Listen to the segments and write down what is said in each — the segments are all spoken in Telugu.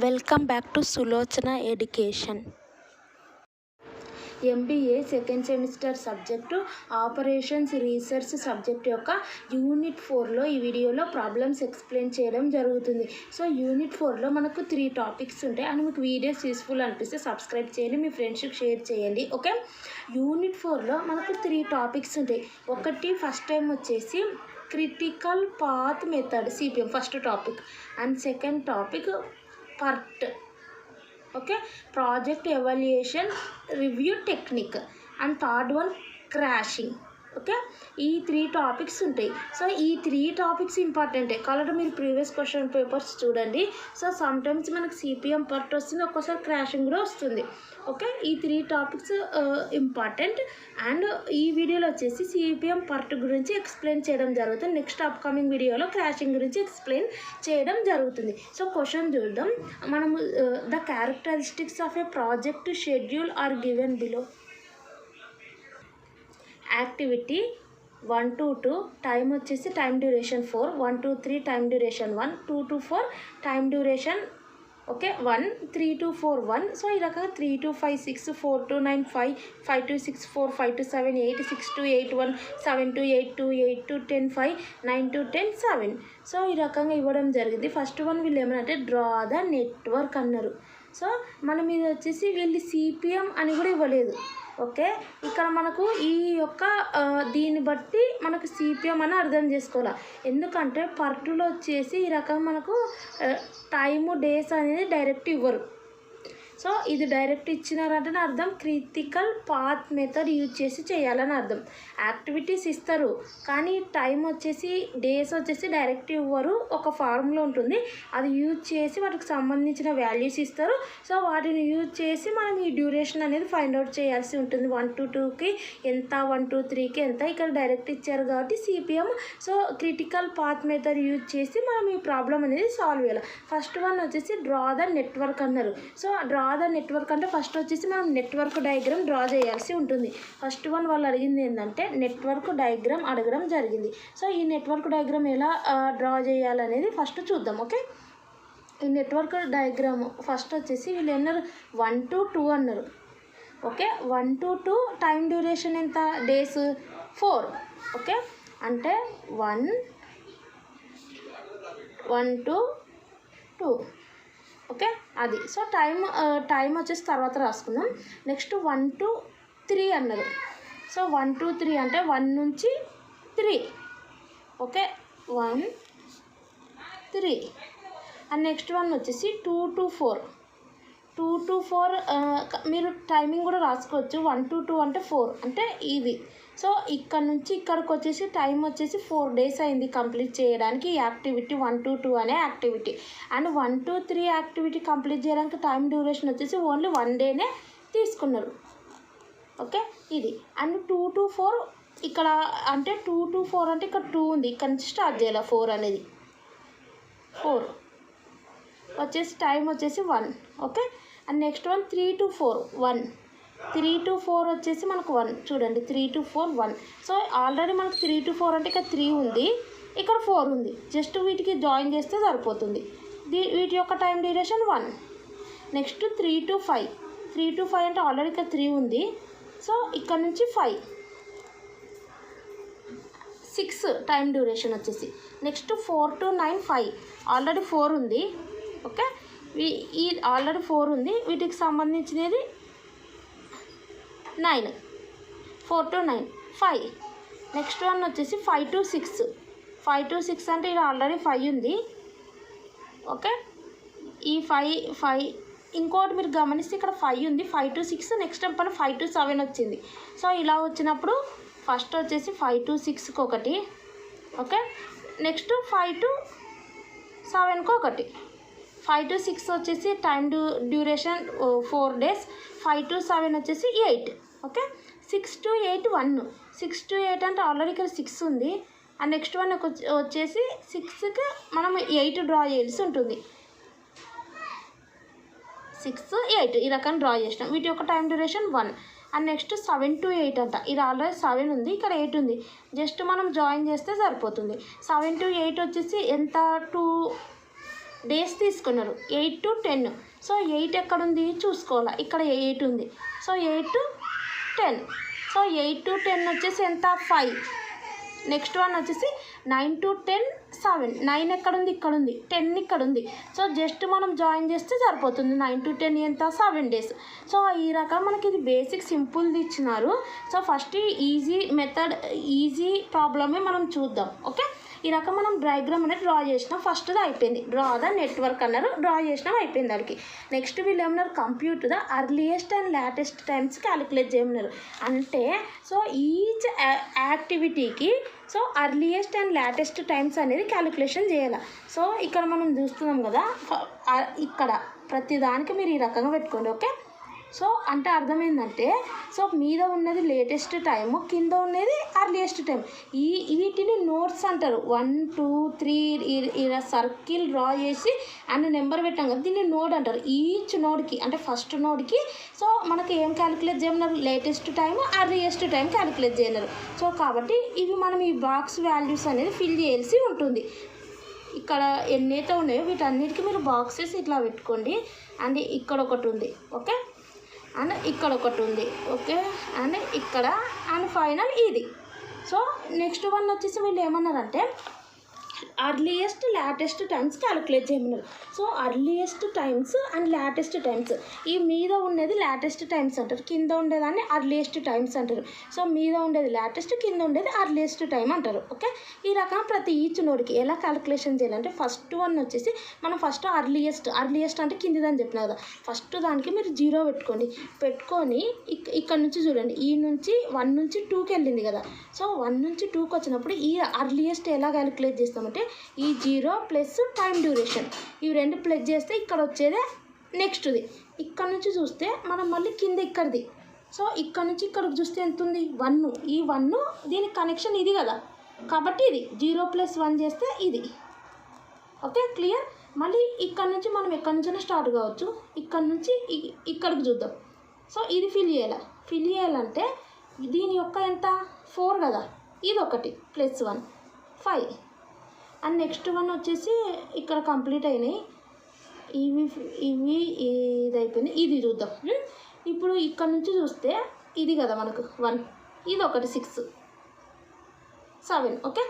Welcome back to Sulochana education. MBA second semester subject operations research subject యొక్క యూనిట్ 4లో ఈ వీడియోలో ప్రాబ్లమ్స్ ఎక్స్ప్లెయిన్ చేయడం జరుగుతుంది. సో యూనిట్ 4లో మనకు 3 టాపిక్స్ ఉంటాయి. అండ్ మీకు వీడియోస్ యూస్ఫుల్ అనిపిస్తే సబ్స్క్రైబ్ చేయండి, మీ ఫ్రెండ్స్కి షేర్ చేయండి. ఓకే, యూనిట్ 4లో మనకు 3 టాపిక్స్ ఉంటాయి. ఒకటి ఫస్ట్ టైం వచ్చేసి critical path method CPM first topic. And second topic PERT, okay, project evaluation review technique. And third one crashing. Okay, ఈ 3 టాపిక్స్ ఉంటాయి. సో ఈ 3 టాపిక్స్ ఇంపార్టెంటే కాబట్టి మీరు ప్రీవియస్ క్వశ్చన్ పేపర్స్ చూడండి. సో సమ్టైమ్స్ మనకు సిపిఎం పర్ట్ వస్తుంది, ఒక్కోసారి క్రాషింగ్ కూడా వస్తుంది. ఓకే, ఈ 3 టాపిక్స్ ఇంపార్టెంట్. అండ్ ఈ వీడియోలో వచ్చేసి సిపిఎం పర్ట్ గురించి ఎక్స్ప్లెయిన్ చేయడం జరుగుతుంది. నెక్స్ట్ అప్కమింగ్ వీడియోలో క్రాషింగ్ గురించి ఎక్స్ప్లెయిన్ చేయడం జరుగుతుంది. సో క్వశ్చన్ చూద్దాం. మనము the characteristics of a project schedule are given below. Activity 1 to 2 time వచ్చేసి time duration 4, 1 to 3 time duration 1, 2 to 4 time duration okay 1, 3 to 4 1. So ఈ రకంగా 3 to 5 6, 4 to 9 5, 5 to 6 4, 5 to 7 8, 6 to 8 1, 7 to 8 2, 8 to 10 5, 9 to 10 7. So ఈ రకంగా ఇవ్వడం జరిగింది. ఫస్ట్ వన్ వీళ్ళు ఏమనంటే డ్రా ద నెట్వర్క్ అన్నారు. సో మనం ఇది వచ్చేసి వీళ్ళు సిపిఎం అని కూడా ఇవ్వలేదు. ఓకే, ఇక్కడ మనకు ఈ యొక్క దీన్ని బట్టి మనకు సిపిఎం అని అర్థం చేసుకోవాలి. ఎందుకంటే పర్టులో వచ్చేసి ఈ రకం మనకు టైము డేస్ అనేది డైరెక్ట్ ఇవ్వరు. సో ఇది డైరెక్ట్ ఇచ్చినారంటే అర్థం క్రిటికల్ పాత్ మెథడ్ యూజ్ చేసి చేయాలని అర్థం. యాక్టివిటీస్ ఇస్తారు కానీ టైం వచ్చేసి డేస్ వచ్చేసి డైరెక్ట్ ఇవ్వరు, ఒక ఫార్ములా ఉంటుంది అది యూజ్ చేసి వాటికి సంబంధించిన వాల్యూస్ ఇస్తారు. సో వాటిని యూజ్ చేసి మనం ఈ డ్యూరేషన్ అనేది ఫైండ్ అవుట్ చేయాల్సి ఉంటుంది. 1 to 2కి ఎంత, 1 to 3కి ఎంత. ఇక్కడ డైరెక్ట్ ఇచ్చారు కాబట్టి CPM. So critical path method use చేసి మనం ఈ ప్రాబ్లం అనేది సాల్వ్ చేయాలి. ఫస్ట్ వన్ వచ్చేసి డ్రా ద నెట్వర్క్ అన్నారు. సో డ్రా ద నెట్వర్క్ అంటే ఫస్ట్ వచ్చేసి మనం నెట్వర్క్ డయాగ్రామ్ డ్రా చేయాల్సి ఉంటుంది. ఫస్ట్ వన్ వాళ్ళు అడిగింది ఏంటంటే నెట్వర్క్ డయాగ్రామ్ అడగడం జరిగింది. సో ఈ నెట్వర్క్ డయాగ్రామ్ ఎలా డ్రా చేయాలనేది ఫస్ట్ చూద్దాం. ఓకే, ఈ నెట్వర్క్ డయాగ్రామ్ ఫస్ట్ వచ్చేసి వీళ్ళు అన్నారు 1 to 2 అన్నారు. ఓకే, 1 to 2 టైం డ్యూరేషన్ ఎంత, డేస్ 4. ఓకే, అంటే 1 to 2. ఓకే, అది. సో టైం వచ్చేసి తర్వాత రాసుకుందాం. నెక్స్ట్ 1 to 3 అన్నారు. సో 1 to 3 అంటే 1 నుంచి 3. ఓకే, 1 3. అండ్ నెక్స్ట్ వన్ వచ్చేసి 2 to 4. 2 to 4 మీరు టైమింగ్ కూడా రాసుకోవచ్చు. 1 to 2 అంటే 4 అంటే ఇది. సో ఇక్కడ నుంచి ఇక్కడికి వచ్చేసి టైం వచ్చేసి 4 days అయింది కంప్లీట్ చేయడానికి ఈ యాక్టివిటీ 1 to 2 అనే activity. And 1 to 3 activity complete చేయడానికి టైం డ్యూరేషన్ వచ్చేసి ఓన్లీ 1 dayనే తీసుకున్నారు. ఓకే, ఇది. అండ్ 2 to 4 ఇక్కడ అంటే 2 to 4 అంటే ఇక్కడ 2 ఉంది, ఇక్కడ నుంచి స్టార్ట్ చేయాలి. 4 అనేది 4 వచ్చేసి టైం వచ్చేసి 1. Okay, and next one 3 to 4 1. 3 to 4 వచ్చేసి మనకు 1. చూడండి 3 to 4 1. సో ఆల్రెడీ మనకు 3 to 4 అంటే ఇక్కడ 3 ఉంది, ఇక్కడ 4 ఉంది. జస్ట్ వీటికి జాయిన్ చేస్తే సరిపోతుంది. వీటి యొక్క time duration 1. Next 3 to 5. 3 to 5 అంటే ఆల్రెడీ ఇక్కడ 3 ఉంది. సో ఇక్కడ నుంచి 5 6 టైం డ్యూరేషన్ వచ్చేసి. Next 4 to 9 5. ఆల్రెడీ 4 ఉంది. ఓకే, ఈ ఆల్రెడీ 4 ఉంది, వీటికి సంబంధించినది 9. 4 to 9 5. నెక్స్ట్ వన్ వచ్చేసి 5 to 6. 5 to 6 అంటే ఇది ఆల్రెడీ 5 ఉంది. ఓకే, ఈ 5 ఇంకోటి మీరు గమనిస్తే ఇక్కడ 5 ఉంది, 5 to 6. నెక్స్ట్ టైం పైన 5 to 7 వచ్చింది. సో ఇలా వచ్చినప్పుడు ఫస్ట్ వచ్చేసి 5 to 6కి ఒకటి. ఓకే, నెక్స్ట్ 5 to 7కి ఒకటి. 5 to 6 వచ్చేసి టైం డ్యూరేషన్ 4 days. 5 to 7 వచ్చేసి 8. Okay, 6 to 8 1. 6 to 8 అంటే ఆల్రెడీ ఇక్కడ 6 ఉంది. అండ్ నెక్స్ట్ వన్ వచ్చేసి 6కి మనం 8 డ్రా చేయాల్సి ఉంటుంది. 6 8 ఈ రకం డ్రా చేసినాం. వీటి యొక్క time duration 1. And next 7 to 8 అంట. ఇది ఆల్రెడీ 7 ఉంది, ఇక్కడ 8 ఉంది. జస్ట్ మనం జాయిన్ చేస్తే సరిపోతుంది. 7 to 8 వచ్చేసి ఎంత 2 డేస్ తీసుకున్నారు 8 to 10. సో 8 ఎక్కడుంది చూసుకోవాలి, ఇక్కడ 8 ఉంది. So 8 to 10. సో 8 to 10 వచ్చేసి ఎంత 5. నెక్స్ట్ వన్ వచ్చేసి 9 to 10 7. 9 ఎక్కడుంది ఇక్కడ ఉంది, 10 ఇక్కడ ఉంది. సో జస్ట్ మనం జాయిన్ చేస్తే సరిపోతుంది. 9 to 10 ఎంత 7 డేస్. సో ఈ రకం మనకి ఇది బేసిక్ సింపుల్ది ఇచ్చినారు. So first easy method easy ప్రాబ్లమే మనం చూద్దాం. ఓకే, ఈ రకం మనం డయాగ్రామ్ అనేది డ్రా చేసినాం. ఫస్ట్ది అయిపోయింది, డ్రా ద నెట్వర్క్ అన్నారు, డ్రా చేసినాం అయిపోయింది దానికి. నెక్స్ట్ వీళ్ళు ఏమన్నారు, compute the earliest and latest times calculate చేయమన్నారు. అంటే సో ఈచ్ యాక్టివిటీకి so earliest and latest times అనేది క్యాలిక్యులేషన్ చేయాలి. సో ఇక్కడ మనం చూస్తున్నాం కదా, ఇక్కడ ప్రతి దానికి మీరు ఈ రకంగా పెట్టుకోండి. ఓకే, సో అంటే అర్థమైందంటే సో మీద ఉన్నది లేటెస్ట్ టైము, కింద ఉన్నది అర్లియస్ట్ టైం. వీటిని నోట్స్ అంటారు. 1 2 3 ఇలా సర్కిల్ డ్రా చేసి అండ్ నెంబర్ పెట్టాం కదా, దీన్ని నోడ్ అంటారు. ఈచ్ నోడ్కి అంటే ఫస్ట్ నోడ్కి సో మనకి ఏం క్యాలిక్యులేట్ చేయమన్నారు, latest time earliest time calculate చేయన్నారు. సో కాబట్టి ఇవి మనం ఈ బాక్స్ వాల్యూస్ అనేది ఫిల్ చేయాల్సి ఉంటుంది. ఇక్కడ ఎన్నైతే ఉన్నాయో వీటన్నిటికీ మీరు బాక్సెస్ ఇట్లా పెట్టుకోండి. అండ్ ఇక్కడ ఒకటి ఉంది, ఓకే, అండ్ ఇక్కడ ఒకటి ఉంది, ఓకే, అండ్ ఇక్కడ అండ్ ఫైనల్ ఇది. సో నెక్స్ట్ వన్ వచ్చేసి వీళ్ళు ఏమన్నారంటే అర్లియస్ట్ లేటెస్ట్ టైమ్స్ క్యాలిక్యులేట్ చేయమన్నారు. So earliest times and latest times, ఈ మీద ఉండేది లేటెస్ట్ టైమ్స్ అంటారు, కింద ఉండేదాన్ని అర్లియస్ట్ టైమ్స్ అంటారు. సో మీద ఉండేది లేటెస్ట్, కింద ఉండేది అర్లియస్ట్ టైం అంటారు. ఓకే, ఈ రకంగా ప్రతి ఈచ్ నోడ్కి ఎలా క్యాలిక్యులేషన్ చేయాలంటే ఫస్ట్ వన్ వచ్చేసి మనం ఫస్ట్ అర్లియస్ట్ అంటే కిందిదని చెప్పిన కదా, ఫస్ట్ దానికి మీరు 0 పెట్టుకొని ఇక్కడ నుంచి చూడండి, ఈ నుంచి 1 నుంచి 2కి వెళ్ళింది కదా. సో 1 నుంచి 2కి వచ్చినప్పుడు ఈ అర్లియస్ట్ ఎలా క్యాలిక్యులేట్ చేస్తామంటే ఈ 0 ప్లస్ టైం డ్యూరేషన్ ఇవి రెండు ప్లస్ చేస్తే ఇక్కడ వచ్చేదే నెక్స్ట్ది. ఇక్కడ నుంచి చూస్తే మనం మళ్ళీ కింద ఇక్కడిది. సో ఇక్కడ నుంచి ఇక్కడికి చూస్తే ఎంత ఉంది 1. ఈ 1 దీనికి కనెక్షన్ ఇది కదా, కాబట్టి ఇది 0 + 1 చేస్తే ఇది. Okay, clear. మళ్ళీ ఇక్కడ నుంచి మనం ఎక్కడి నుంచైనా స్టార్ట్ కావచ్చు, ఇక్కడ నుంచి ఇక్కడికి చూద్దాం. సో ఇది ఫిల్ చేయాలంటే దీని యొక్క ఎంత 4 కదా, ఇది ఒకటి +1 5. అండ్ నెక్స్ట్ వన్ వచ్చేసి ఇక్కడ కంప్లీట్ అయినాయి, ఇవి ఇది అయిపోయింది, ఇది చూద్దాం. ఇప్పుడు ఇక్కడ నుంచి చూస్తే ఇది కదా మనకు 1, ఇది ఒకటి 6 7. ఓకే,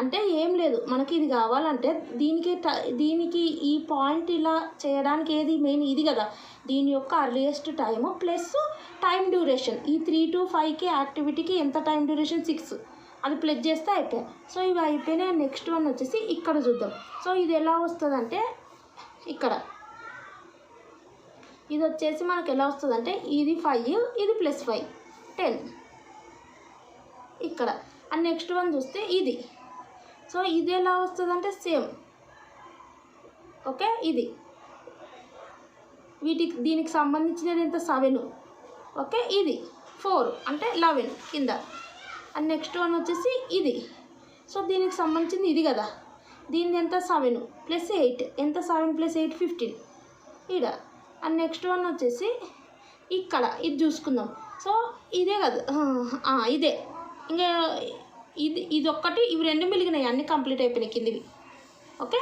అంటే ఏం లేదు, మనకి ఇది కావాలంటే దీనికి ఈ పాయింట్ ఇలా చేయడానికి ఏది మెయిన్ ఇది కదా, దీని యొక్క earliest time plus time duration. ఈ 3 to 5కి యాక్టివిటీకి ఎంత టైం డ్యూరేషన్ 6, అది ప్లస్ చేస్తే అయిపోయాయి. సో ఇవి అయిపోయినాయి. నెక్స్ట్ వన్ వచ్చేసి ఇక్కడ చూద్దాం. సో ఇది ఎలా వస్తుందంటే ఇక్కడ ఇది వచ్చేసి మనకు ఎలా వస్తుందంటే ఇది 5, ఇది +5 10 ఇక్కడ. అండ్ నెక్స్ట్ వన్ చూస్తే ఇది. సో ఇది ఎలా వస్తుందంటే సేమ్. ఓకే, ఇది దీనికి సంబంధించినది ఎంత 7. ఓకే, ఇది 4 అంటే 11 కింద. అండ్ నెక్స్ట్ వన్ వచ్చేసి ఇది. సో దీనికి సంబంధించింది ఇది కదా, దీనిది ఎంత 7 + 8 ఎంత 7 + 8 15 ఇక్కడ. అండ్ నెక్స్ట్ వన్ వచ్చేసి ఇక్కడ ఇది చూసుకుందాం. సో ఇదే కదా, ఇదే ఇంకా ఇది ఒక్కటి, ఇవి 2 మిలిగినాయి, అన్నీ కంప్లీట్ అయిపోయినాయి కిందివి. ఓకే,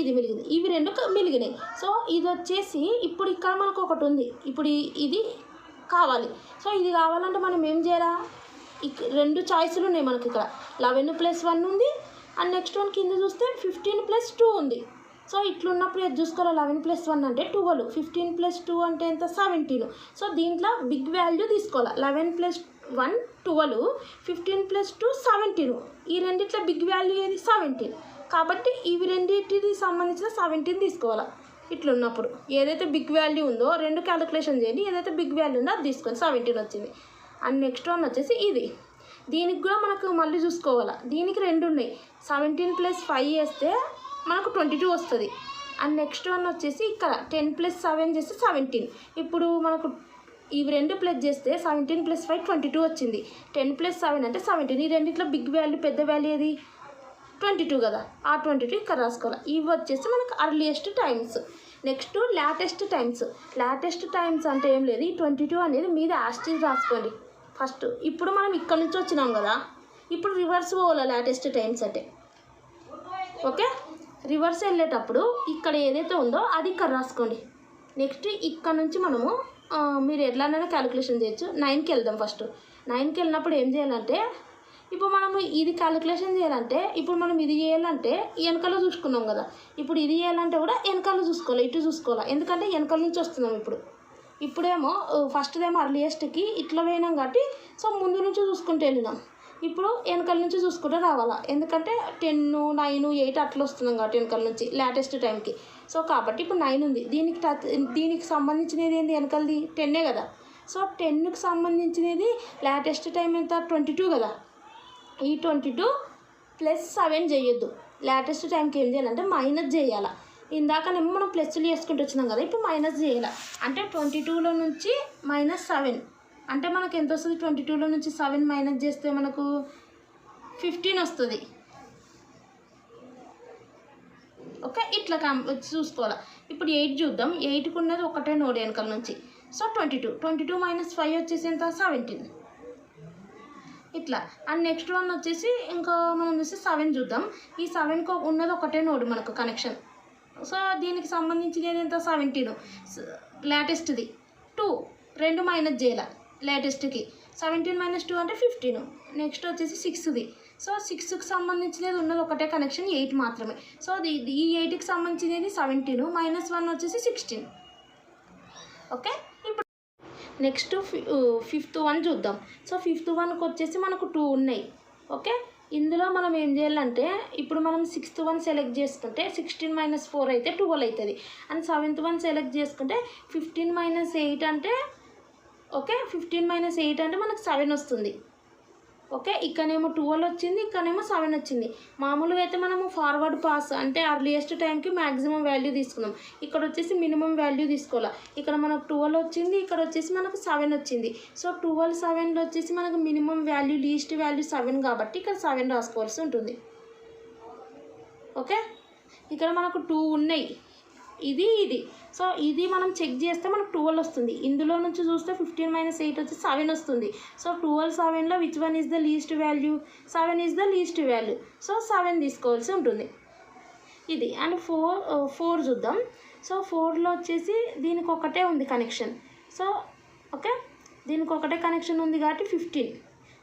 ఇది మిలిగింది, ఇవి 2 మిలిగినాయి. సో ఇది వచ్చేసి ఇప్పుడు ఇక్కడ మనకు ఒకటి ఉంది, ఇప్పుడు ఇది కావాలి. సో ఇది కావాలంటే మనం ఏం చేయాలా, 2 చాయిస్లు ఉన్నాయి మనకి ఇక్కడ, 11 + 1 ఉంది. అండ్ నెక్స్ట్ వన్ కింద చూస్తే 15 + 2 ఉంది. సో ఇట్లున్నప్పుడు ఇది చూసుకోవాలి, 11 + 1 అంటే 12, 15 + 2 అంటే ఎంత 17. సో దీంట్లో బిగ్ వాల్యూ తీసుకోవాలి, 11 + 1 12, 15 + 2 17. ఈ రెండిట్లో బిగ్ వాల్యూ ఏది 17, కాబట్టి ఇవి రెండింటికి సంబంధించిన 17 తీసుకోవాలి. ఇట్లున్నప్పుడు ఏదైతే బిగ్ వాల్యూ ఉందో 2 క్యాలిక్యులేషన్ చేయండి, ఏదైతే బిగ్ వాల్యూ ఉందో అది తీసుకొని 17 వచ్చింది. అండ్ నెక్స్ట్ వన్ వచ్చేసి ఇది, దీనికి కూడా మనకు మళ్ళీ చూసుకోవాలి, దీనికి 2 ఉన్నాయి, 17 + 5 వేస్తే మనకు 22 వస్తుంది. అండ్ నెక్స్ట్ వన్ వచ్చేసి ఇక్కడ 10 + 7 చేస్తే 17. ఇప్పుడు మనకు ఇవి 2 ప్లస్ చేస్తే 17 + 5 22 వచ్చింది. 10 + 7 అంటే 17. ఈ రెండిట్లో బిగ్ వాల్యూ పెద్ద వాల్యూ ఏది 22 కదా, ఆ 22 ఇక్కడ రాసుకోవాలి. ఇవి వచ్చేసి మనకు earliest times. Next latest times అంటే ఏం లేదు, ఈ 22 అనేది మీద యాస్టీస్ రాసుకోండి ఫస్ట్. ఇప్పుడు మనం ఇక్కడ నుంచి వచ్చినాం కదా, ఇప్పుడు రివర్స్ పోవాలి లేటెస్ట్ టైమ్స్ అంటే. ఓకే, రివర్స్ వెళ్ళేటప్పుడు ఇక్కడ ఏదైతే ఉందో అది ఇక్కడ రాసుకోండి. నెక్స్ట్ ఇక్కడ నుంచి మనము మీరు ఎట్లానైనా క్యాలిక్యులేషన్ చేయొచ్చు. 9కి వెళ్దాం. ఫస్ట్ 9కి వెళ్ళినప్పుడు ఏం చేయాలంటే, ఇప్పుడు మనము ఇది క్యాలిక్యులేషన్ చేయాలంటే, ఇప్పుడు మనం ఇది చేయాలంటే వెనకాల చూసుకున్నాం కదా, ఇప్పుడు ఇది చేయాలంటే కూడా వెనకాల చూసుకోవాలి, ఇటు చూసుకోవాలి. ఎందుకంటే వెనకాల నుంచి వస్తున్నాం. ఇప్పుడేమో ఫస్ట్దేమో అర్లియస్ట్కి ఇట్లా పోయినాం కాబట్టి సో ముందు నుంచి చూసుకుంటూ వెళ్ళినాం. ఇప్పుడు వెనకాల నుంచి చూసుకుంటూ రావాలా, ఎందుకంటే 10, 9, 8 అట్లా వస్తున్నాం కాబట్టి వెనకాల నుంచి లేటెస్ట్ టైంకి. సో కాబట్టి ఇప్పుడు 9 ఉంది. దీనికి సంబంధించినది ఏంది, వెనకాలది 10 కదా. సో 10కి సంబంధించినది లేటెస్ట్ టైం ఎంత, 22 కదా. ఈ 22 + 7 చేయొద్దు. లేటెస్ట్ టైంకి ఏం చేయాలంటే మైనస్ చేయాలి. ఇందాకనేమో మనం ప్లస్లు చేసుకుంటూ వచ్చినాం కదా, ఇప్పుడు మైనస్ చేయాలి. అంటే 22లో నుంచి -7 అంటే మనకు ఎంత వస్తుంది, 22లో నుంచి 7 మైనస్ చేస్తే మనకు 15 వస్తుంది. ఓకే, ఇట్లా చూసుకోవాలి. ఇప్పుడు 8 చూద్దాం. 8కి ఉన్నది ఒకటే నోడ్ వెనకాల నుంచి. సో 22 - 5 వచ్చేసి ఎంత, 17. ఇట్లా. అండ్ నెక్స్ట్ వన్ వచ్చేసి ఇంకా మనం చూస్తే 7 చూద్దాం. ఈ 7కి ఉన్నది ఒకటే నోడ్ మనకు కనెక్షన్. సో దీనికి సంబంధించినది ఎంత, 17. లేటెస్ట్ది 2 2 మైనస్ చేయాలి లేటెస్ట్కి. 17 - 2 అంటే 15. నెక్స్ట్ వచ్చేసి 6ది. సో 6కి సంబంధించినది ఉన్నది ఒకటే కనెక్షన్, 8 మాత్రమే. సో ఈ 8కి సంబంధించినది 17 -1 వచ్చేసి 16. ఓకే, ఇప్పుడు నెక్స్ట్ 5th వన్ చూద్దాం. సో 5th వన్కి వచ్చేసి మనకు 2 ఉన్నాయి. ఓకే, ఇందులో మనం ఏం చేయాలంటే, ఇప్పుడు మనం 6th వన్ సెలెక్ట్ చేసుకుంటే 16 - 4 అయితే 12 అవుతుంది. అండ్ 7th వన్ సెలెక్ట్ చేసుకుంటే 15 - 8 అంటే ఓకే 15 - 8 అంటే మనకు 7 వస్తుంది. ఓకే, ఇక్కడనేమో 12 వచ్చింది, ఇక్కడనేమో 7 వచ్చింది. మామూలుగా అయితే మనము ఫార్వర్డ్ పాస్ అంటే అర్లియస్ట్ టైంకి మ్యాక్సిమం వాల్యూ తీసుకున్నాం. ఇక్కడ వచ్చేసి మినిమం వాల్యూ తీసుకోవాలి. ఇక్కడ మనకు 12 వచ్చింది, ఇక్కడ వచ్చేసి మనకు 7 వచ్చింది. సో 12, 7లో వచ్చేసి మనకు మినిమం వాల్యూ లీస్ట్ వాల్యూ 7 కాబట్టి ఇక్కడ 7 రాసుకోవాల్సి ఉంటుంది. ఓకే, ఇక్కడ మనకు 2 ఉన్నాయి, ఇది. సో ఇది మనం చెక్ చేస్తే మనకు 12 వస్తుంది. ఇందులో నుంచి చూస్తే 15 - 8 వచ్చి 7 వస్తుంది. సో 12, 7లో which one is the least value, 7 is the least value. So 7 తీసుకోవాల్సి ఉంటుంది ఇది. అండ్ 4 చూద్దాం. సో 4లో వచ్చేసి దీనికి ఒకటే ఉంది కనెక్షన్. సో ఓకే, దీనికి ఒకటే కనెక్షన్ ఉంది కాబట్టి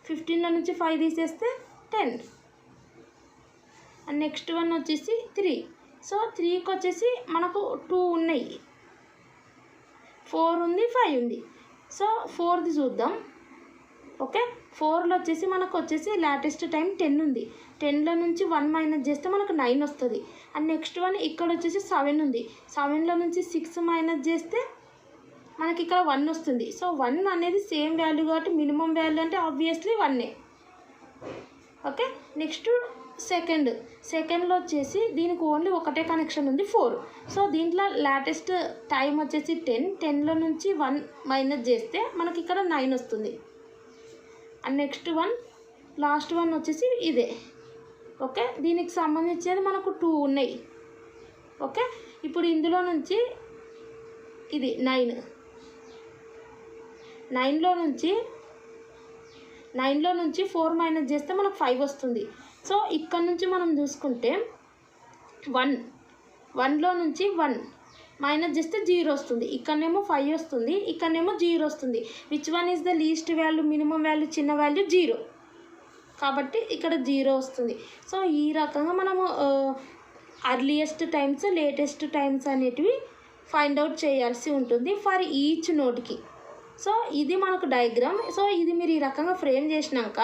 15లో నుంచి 5 తీసేస్తే 10. అండ్ నెక్స్ట్ వన్ వచ్చేసి 3. సో 3కి వచ్చేసి మనకు 2 ఉన్నాయి, 4 ఉంది, 5 ఉంది. సో 4ది చూద్దాం. ఓకే, 4లో వచ్చేసి మనకు వచ్చేసి లేటెస్ట్ టైం 10 ఉంది. 10లో నుంచి 1 మైనస్ చేస్తే మనకు 9 వస్తుంది. అండ్ నెక్స్ట్ వన్ ఇక్కడ వచ్చేసి 7 ఉంది. 7లో నుంచి 6 మైనస్ చేస్తే మనకి ఇక్కడ 1 వస్తుంది. సో 1 అనేది సేమ్ వాల్యూ కాబట్టి మినిమం వాల్యూ అంటే ఆబ్వియస్లీ 1. ఓకే, నెక్స్ట్ సెకండ్లో వచ్చేసి దీనికి ఓన్లీ ఒకటే కనెక్షన్ ఉంది, 4. సో దీంట్లో లేటెస్ట్ టైం వచ్చేసి 10. 10లో నుంచి 1 మైనస్ చేస్తే మనకి ఇక్కడ 9 వస్తుంది. And next one last one వచ్చేసి ఇదే. ఓకే, దీనికి సంబంధించేది మనకు 2 ఉన్నాయి. ఓకే, ఇప్పుడు ఇందులో నుంచి ఇది 9. 9లో నుంచి 4 మైనస్ చేస్తే మనకు 5 వస్తుంది. సో ఇక్కడ నుంచి మనం చూసుకుంటే 1లో నుంచి 1 మైనస్ చేస్తే 0 వస్తుంది. ఇక్కడనేమో 5 వస్తుంది, ఇక్కడనేమో 0 వస్తుంది. Which one is the least value, minimum value, చిన్న వాల్యూ 0 కాబట్టి ఇక్కడ 0 వస్తుంది. సో ఈ రకంగా మనము అర్లియస్ట్ టైమ్స్, లేటెస్ట్ టైమ్స్ అనేటివి ఫైండ్ అవుట్ చేయాల్సి ఉంటుంది ఫర్ ఈచ్ నోట్కి. సో ఇది మనకు డయాగ్రామ్. సో ఇది మీరు ఈ రకంగా ఫ్రేమ్ చేసినాక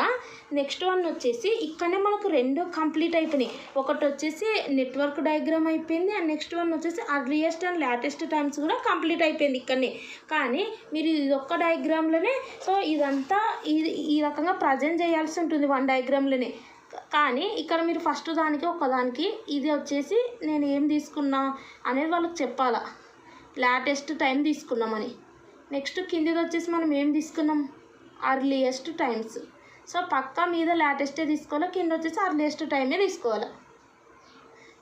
నెక్స్ట్ వన్ వచ్చేసి ఇక్కడనే మనకు 2 కంప్లీట్ అయిపోయినాయి. ఒకటి వచ్చేసి నెట్వర్క్ డయాగ్రామ్ అయిపోయింది, అండ్ నెక్స్ట్ వన్ వచ్చేసి అర్లియస్ట్ అండ్ లేటెస్ట్ టైమ్స్ కూడా కంప్లీట్ అయిపోయింది ఇక్కడనే. కానీ మీరు ఇది ఒక్క డయాగ్రామ్లోనే సో ఇదంతా ఈ రకంగా ప్రజెంట్ చేయాల్సి ఉంటుంది 1 డయాగ్రామ్లోనే. కానీ ఇక్కడ మీరు ఫస్ట్ దానికి ఒకదానికి ఇది వచ్చేసి నేను ఏం తీసుకున్నా అనేది వాళ్ళకి చెప్పాలా, లేటెస్ట్ టైం తీసుకున్నామని. నెక్స్ట్ కిందిది వచ్చేసి మనం ఏం తీసుకున్నాం, అర్లియస్ట్ టైమ్స్. సో పక్కా మీద లేటెస్టే తీసుకోవాలి, కింద వచ్చేసి అర్లియస్ట్ టైమే తీసుకోవాలి.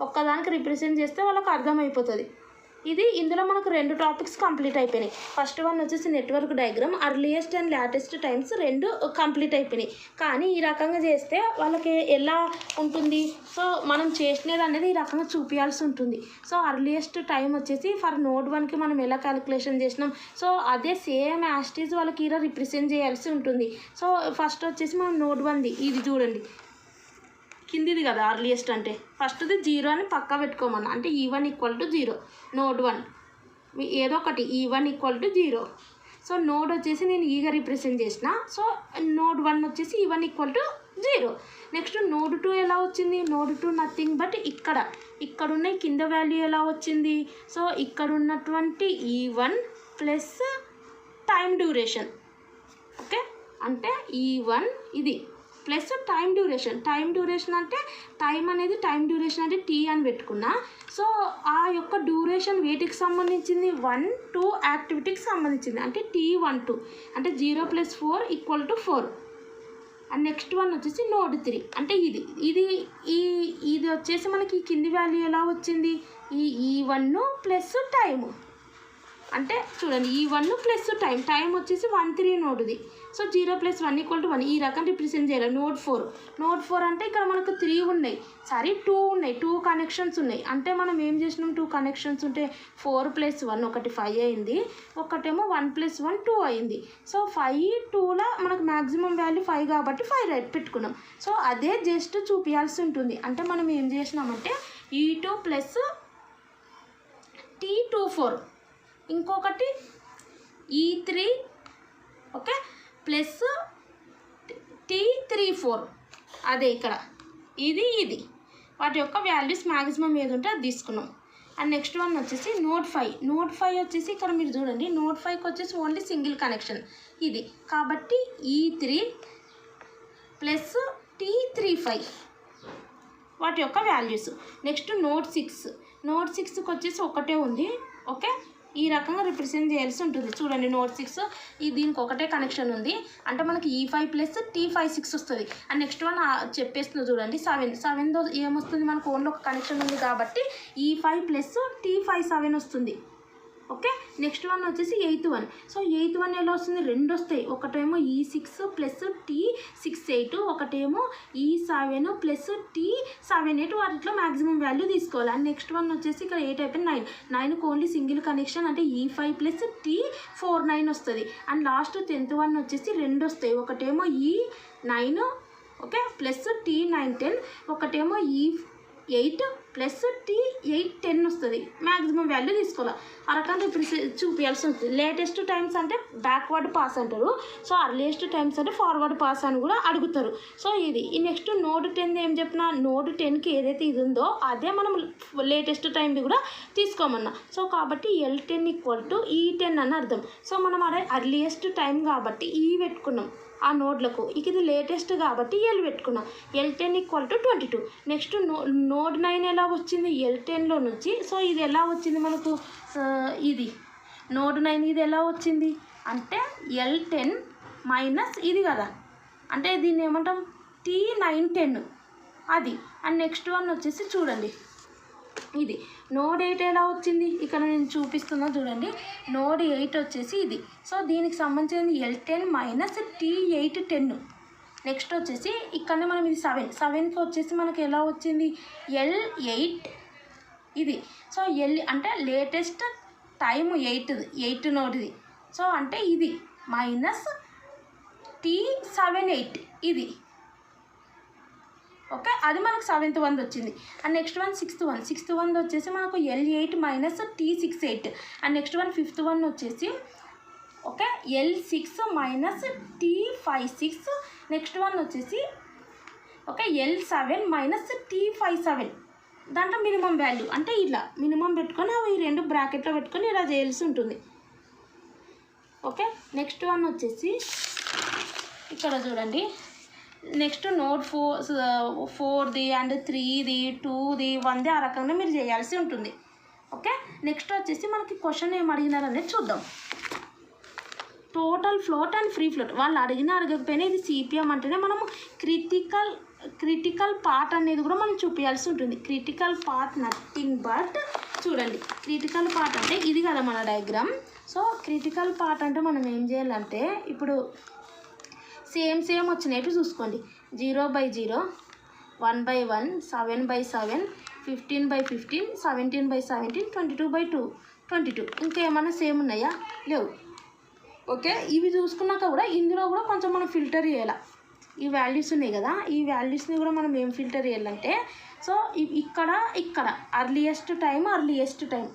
ఒక్కదానికి రిప్రజెంట్ చేస్తే వాళ్ళకి అర్థమైపోతుంది. ఇది ఇందులో మనకు 2 టాపిక్స్ కంప్లీట్ అయిపోయినాయి. ఫస్ట్ వన్ వచ్చేసి network diagram, earliest and latest times 2 complete అయిపోయినాయి. కానీ ఈ రకంగా చేస్తే వాళ్ళకి ఎలా ఉంటుంది, సో మనం చేసినది అనేది ఈ రకంగా చూపించాల్సి ఉంటుంది. సో అర్లియస్ట్ టైం వచ్చేసి ఫర్ నోడ్ 1కి మనం ఎలా క్యాలిక్యులేషన్ చేసినాం, సో అదే సేమ్ యాస్టీజ్ వాళ్ళకి ఇలా రిప్రజెంట్ చేయాల్సి ఉంటుంది. సో ఫస్ట్ వచ్చేసి మనం నోడ్ 1ది ఇది చూడండి, కిందిది కదా అర్లియస్ట్ అంటే, ఫస్ట్ది 0 అని పక్కా పెట్టుకోమన్నా, అంటే E1 = 0 నోడ్ 1 ఏదో ఒకటి E1 = 0. సో నోడ్ వచ్చేసి నేను ఈగా రిప్రజెంట్ చేసిన, సో నోడ్ 1 వచ్చేసి E1 = 0. నెక్స్ట్ నోడ్ 2 ఎలా వచ్చింది, నోడ్ 2 నథింగ్ బట్ ఇక్కడున్న కింద వాల్యూ ఎలా వచ్చింది, సో ఇక్కడ ఉన్నటువంటి E1 plus time duration. Okay, అంటే E1 ఇది ప్లస్ టైం డ్యూరేషన్ అంటే టైం డ్యూరేషన్ అంటే T అని పెట్టుకున్నా. సో ఆ యొక్క డ్యూరేషన్ వేటికి సంబంధించింది, 1 2 యాక్టివిటీకి సంబంధించింది, అంటే T12 అంటే 0 + 4 = 4. అండ్ నెక్స్ట్ వన్ వచ్చేసి నోడ్ 3 అంటే ఇది వచ్చేసి మనకి కింది వాల్యూ ఎలా వచ్చింది, ఈ E1 ప్లస్ టైము, అంటే చూడండి E1 ప్లస్ టైం వచ్చేసి 1 3 నోడ్ది. సో 0 + 1 = 1 ఈ రకం రిప్రజెంట్ చేయాలి. నోడ్ 4 అంటే ఇక్కడ మనకు 3 ఉన్నాయి, 2 ఉన్నాయి, 2 కనెక్షన్స్ ఉన్నాయి. అంటే మనం ఏం చేసినాం, 2 కనెక్షన్స్ ఉంటే 4 + 1 ఒకటి 5 అయింది, ఒకటేమో 1 + 1 2 అయింది. సో 5 2లా మనకు మ్యాక్సిమం వాల్యూ 5 కాబట్టి 5 రైట్ పెట్టుకున్నాం. సో అదే జస్ట్ చూపించాల్సి ఉంటుంది. అంటే మనం ఏం చేసినామంటే E2 ప్లస్ T24 ఇంకొకటి E3 ఓకే ప్లస్ T34 అదే ఇక్కడ ఇది వాటి యొక్క వాల్యూస్ మ్యాక్సిమం ఏది ఉంటే అది తీసుకున్నాం. అండ్ నెక్స్ట్ వన్ వచ్చేసి నోడ్ 5 వచ్చేసి ఇక్కడ మీరు చూడండి, నోడ్ 5కి వచ్చేసి ఓన్లీ సింగిల్ కనెక్షన్ ఇది కాబట్టి E3 ప్లస్ T35 వాటి యొక్క వాల్యూస్. నెక్స్ట్ నోడ్ 6కి వచ్చేసి ఒకటే ఉంది. ఓకే, ఈ రకంగా రిప్రజెంట్ చేయాల్సి ఉంటుంది. చూడండి నోడ్ 6 దీనికి ఒకటే కనెక్షన్ ఉంది, అంటే మనకి E5 ప్లస్ T56 వస్తుంది. అండ్ నెక్స్ట్ వన్ చెప్పేస్తున్నా చూడండి 7తో ఏమొస్తుంది, మనకు ఓన్లీ ఒక కనెక్షన్ ఉంది కాబట్టి E5 ప్లస్ T57 వస్తుంది. ఓకే, నెక్స్ట్ వన్ వచ్చేసి 8th one. So 8th one ఎలా వస్తుంది, 2 వస్తాయి, ఒకటేమో E6 ప్లస్ T68, ఒకటేమో E7 ప్లస్ T78, వాటిలో మ్యాక్సిమం వాల్యూ తీసుకోవాలి. అండ్ నెక్స్ట్ వన్ వచ్చేసి ఇక్కడ 8 అయిపోయింది 9కి ఓన్లీ సింగిల్ కనెక్షన్, అంటే E5 ప్లస్ T49 వస్తుంది. అండ్ లాస్ట్ 10th వన్ వచ్చేసి 2 వస్తాయి, ఒకటేమో E9 ఓకే ప్లస్ T9 ఒకటేమో E8 ప్లస్ T8 వస్తుంది. మ్యాక్సిమం వాల్యూ తీసుకోవాలి. ఆ రకంగా చూపించాల్సి ఉంటుంది. లేటెస్ట్ టైమ్స్ అంటే బ్యాక్వర్డ్ పాస్ అంటారు, సో అర్లియస్ట్ టైమ్స్ అంటే ఫార్వర్డ్ పాస్ అని కూడా అడుగుతారు. సో ఇది ఈ నెక్స్ట్ నోడ్ 10 ఏం చెప్పినా, నోడ్ 10కి ఏదైతే ఇది ఉందో అదే మనం లేటెస్ట్ టైంది కూడా తీసుకోమన్నా. సో కాబట్టి L10 = E10 అని అర్థం. సో మనం అదే అర్లియస్ట్ టైం కాబట్టి ఈ పెట్టుకున్నాం ఆ నోడ్లకు, ఇది లేటెస్ట్ కాబట్టి L పెట్టుకున్నాం. L10 = 22. నెక్స్ట్ నోడ్ 9 ఎలా వచ్చింది, L10లో నుంచి. సో ఇది ఎలా వచ్చింది మనకు, ఇది నోడ్ 9 ఇది ఎలా వచ్చింది అంటే L10 మైనస్ ఇది కదా, అంటే దీన్ని ఏమంటాం T9 అది. అండ్ నెక్స్ట్ వన్ వచ్చేసి చూడండి ఇది నోడ్ 8 ఎలా వచ్చింది, ఇక్కడ నేను చూపిస్తున్నా చూడండి, నోడ్ 8 వచ్చేసి ఇది. సో దీనికి సంబంధించింది L10 మైనస్ T8 నెక్స్ట్ వచ్చేసి ఇక్కడ మనం ఇది 7కి వచ్చేసి మనకి ఎలా వచ్చింది L8 ఇది. సో L అంటే లేటెస్ట్ టైము 8 నోడ్ది. సో అంటే ఇది మైనస్ T78 ఇది. ఓకే, అది మనకు 7th వన్ వచ్చింది. And next one 6th one వచ్చేసి మనకు L8 minus T68. And next one 5th one వచ్చేసి okay L6 minus T56. Next one వచ్చేసి ఓకే L7 మైనస్ T57. దాంట్లో మినిమం వాల్యూ అంటే ఇలా మినిమం పెట్టుకొని అవి 2 బ్రాకెట్లో పెట్టుకొని ఇలా చేయాల్సి ఉంటుంది. ఓకే, నెక్స్ట్ వన్ వచ్చేసి ఇక్కడ చూడండి, నెక్స్ట్ నోడ్ 4ది అండ్ 3ది 2ది 1ది ఆ రకంగా మీరు చేయాల్సి ఉంటుంది. ఓకే, నెక్స్ట్ వచ్చేసి మనకి క్వశ్చన్ ఏం అడిగినారు అనేది చూద్దాం. Total float and free float వాళ్ళు అడగకపోయినా ఇది CPM అంటేనే మనము క్రిటికల్ పార్ట్ అనేది కూడా మనం చూపించాల్సి ఉంటుంది. క్రిటికల్ పార్ట్ నథింగ్ బట్ చూడండి క్రిటికల్ పార్ట్ అంటే ఇది కదా మన డయాగ్రామ్. సో క్రిటికల్ పార్ట్ అంటే మనం ఏం చేయాలంటే ఇప్పుడు సేమ్ వచ్చినట్టు చూసుకోండి. 0/0, 1/1, 7/7, 15/15, 17/17, 22/2, 22. ఇంకేమన్నా సేమ్ ఉన్నాయా? లేవు. ఓకే, ఇవి చూసుకున్నాక కూడా ఇందులో కూడా కొంచెం మనం ఫిల్టర్ చేయాలి. ఈ వాల్యూస్ ఉన్నాయి కదా, ఈ వాల్యూస్ని కూడా మనం ఏం ఫిల్టర్ చేయాలంటే సో ఇక్కడ అర్లియెస్ట్ టైం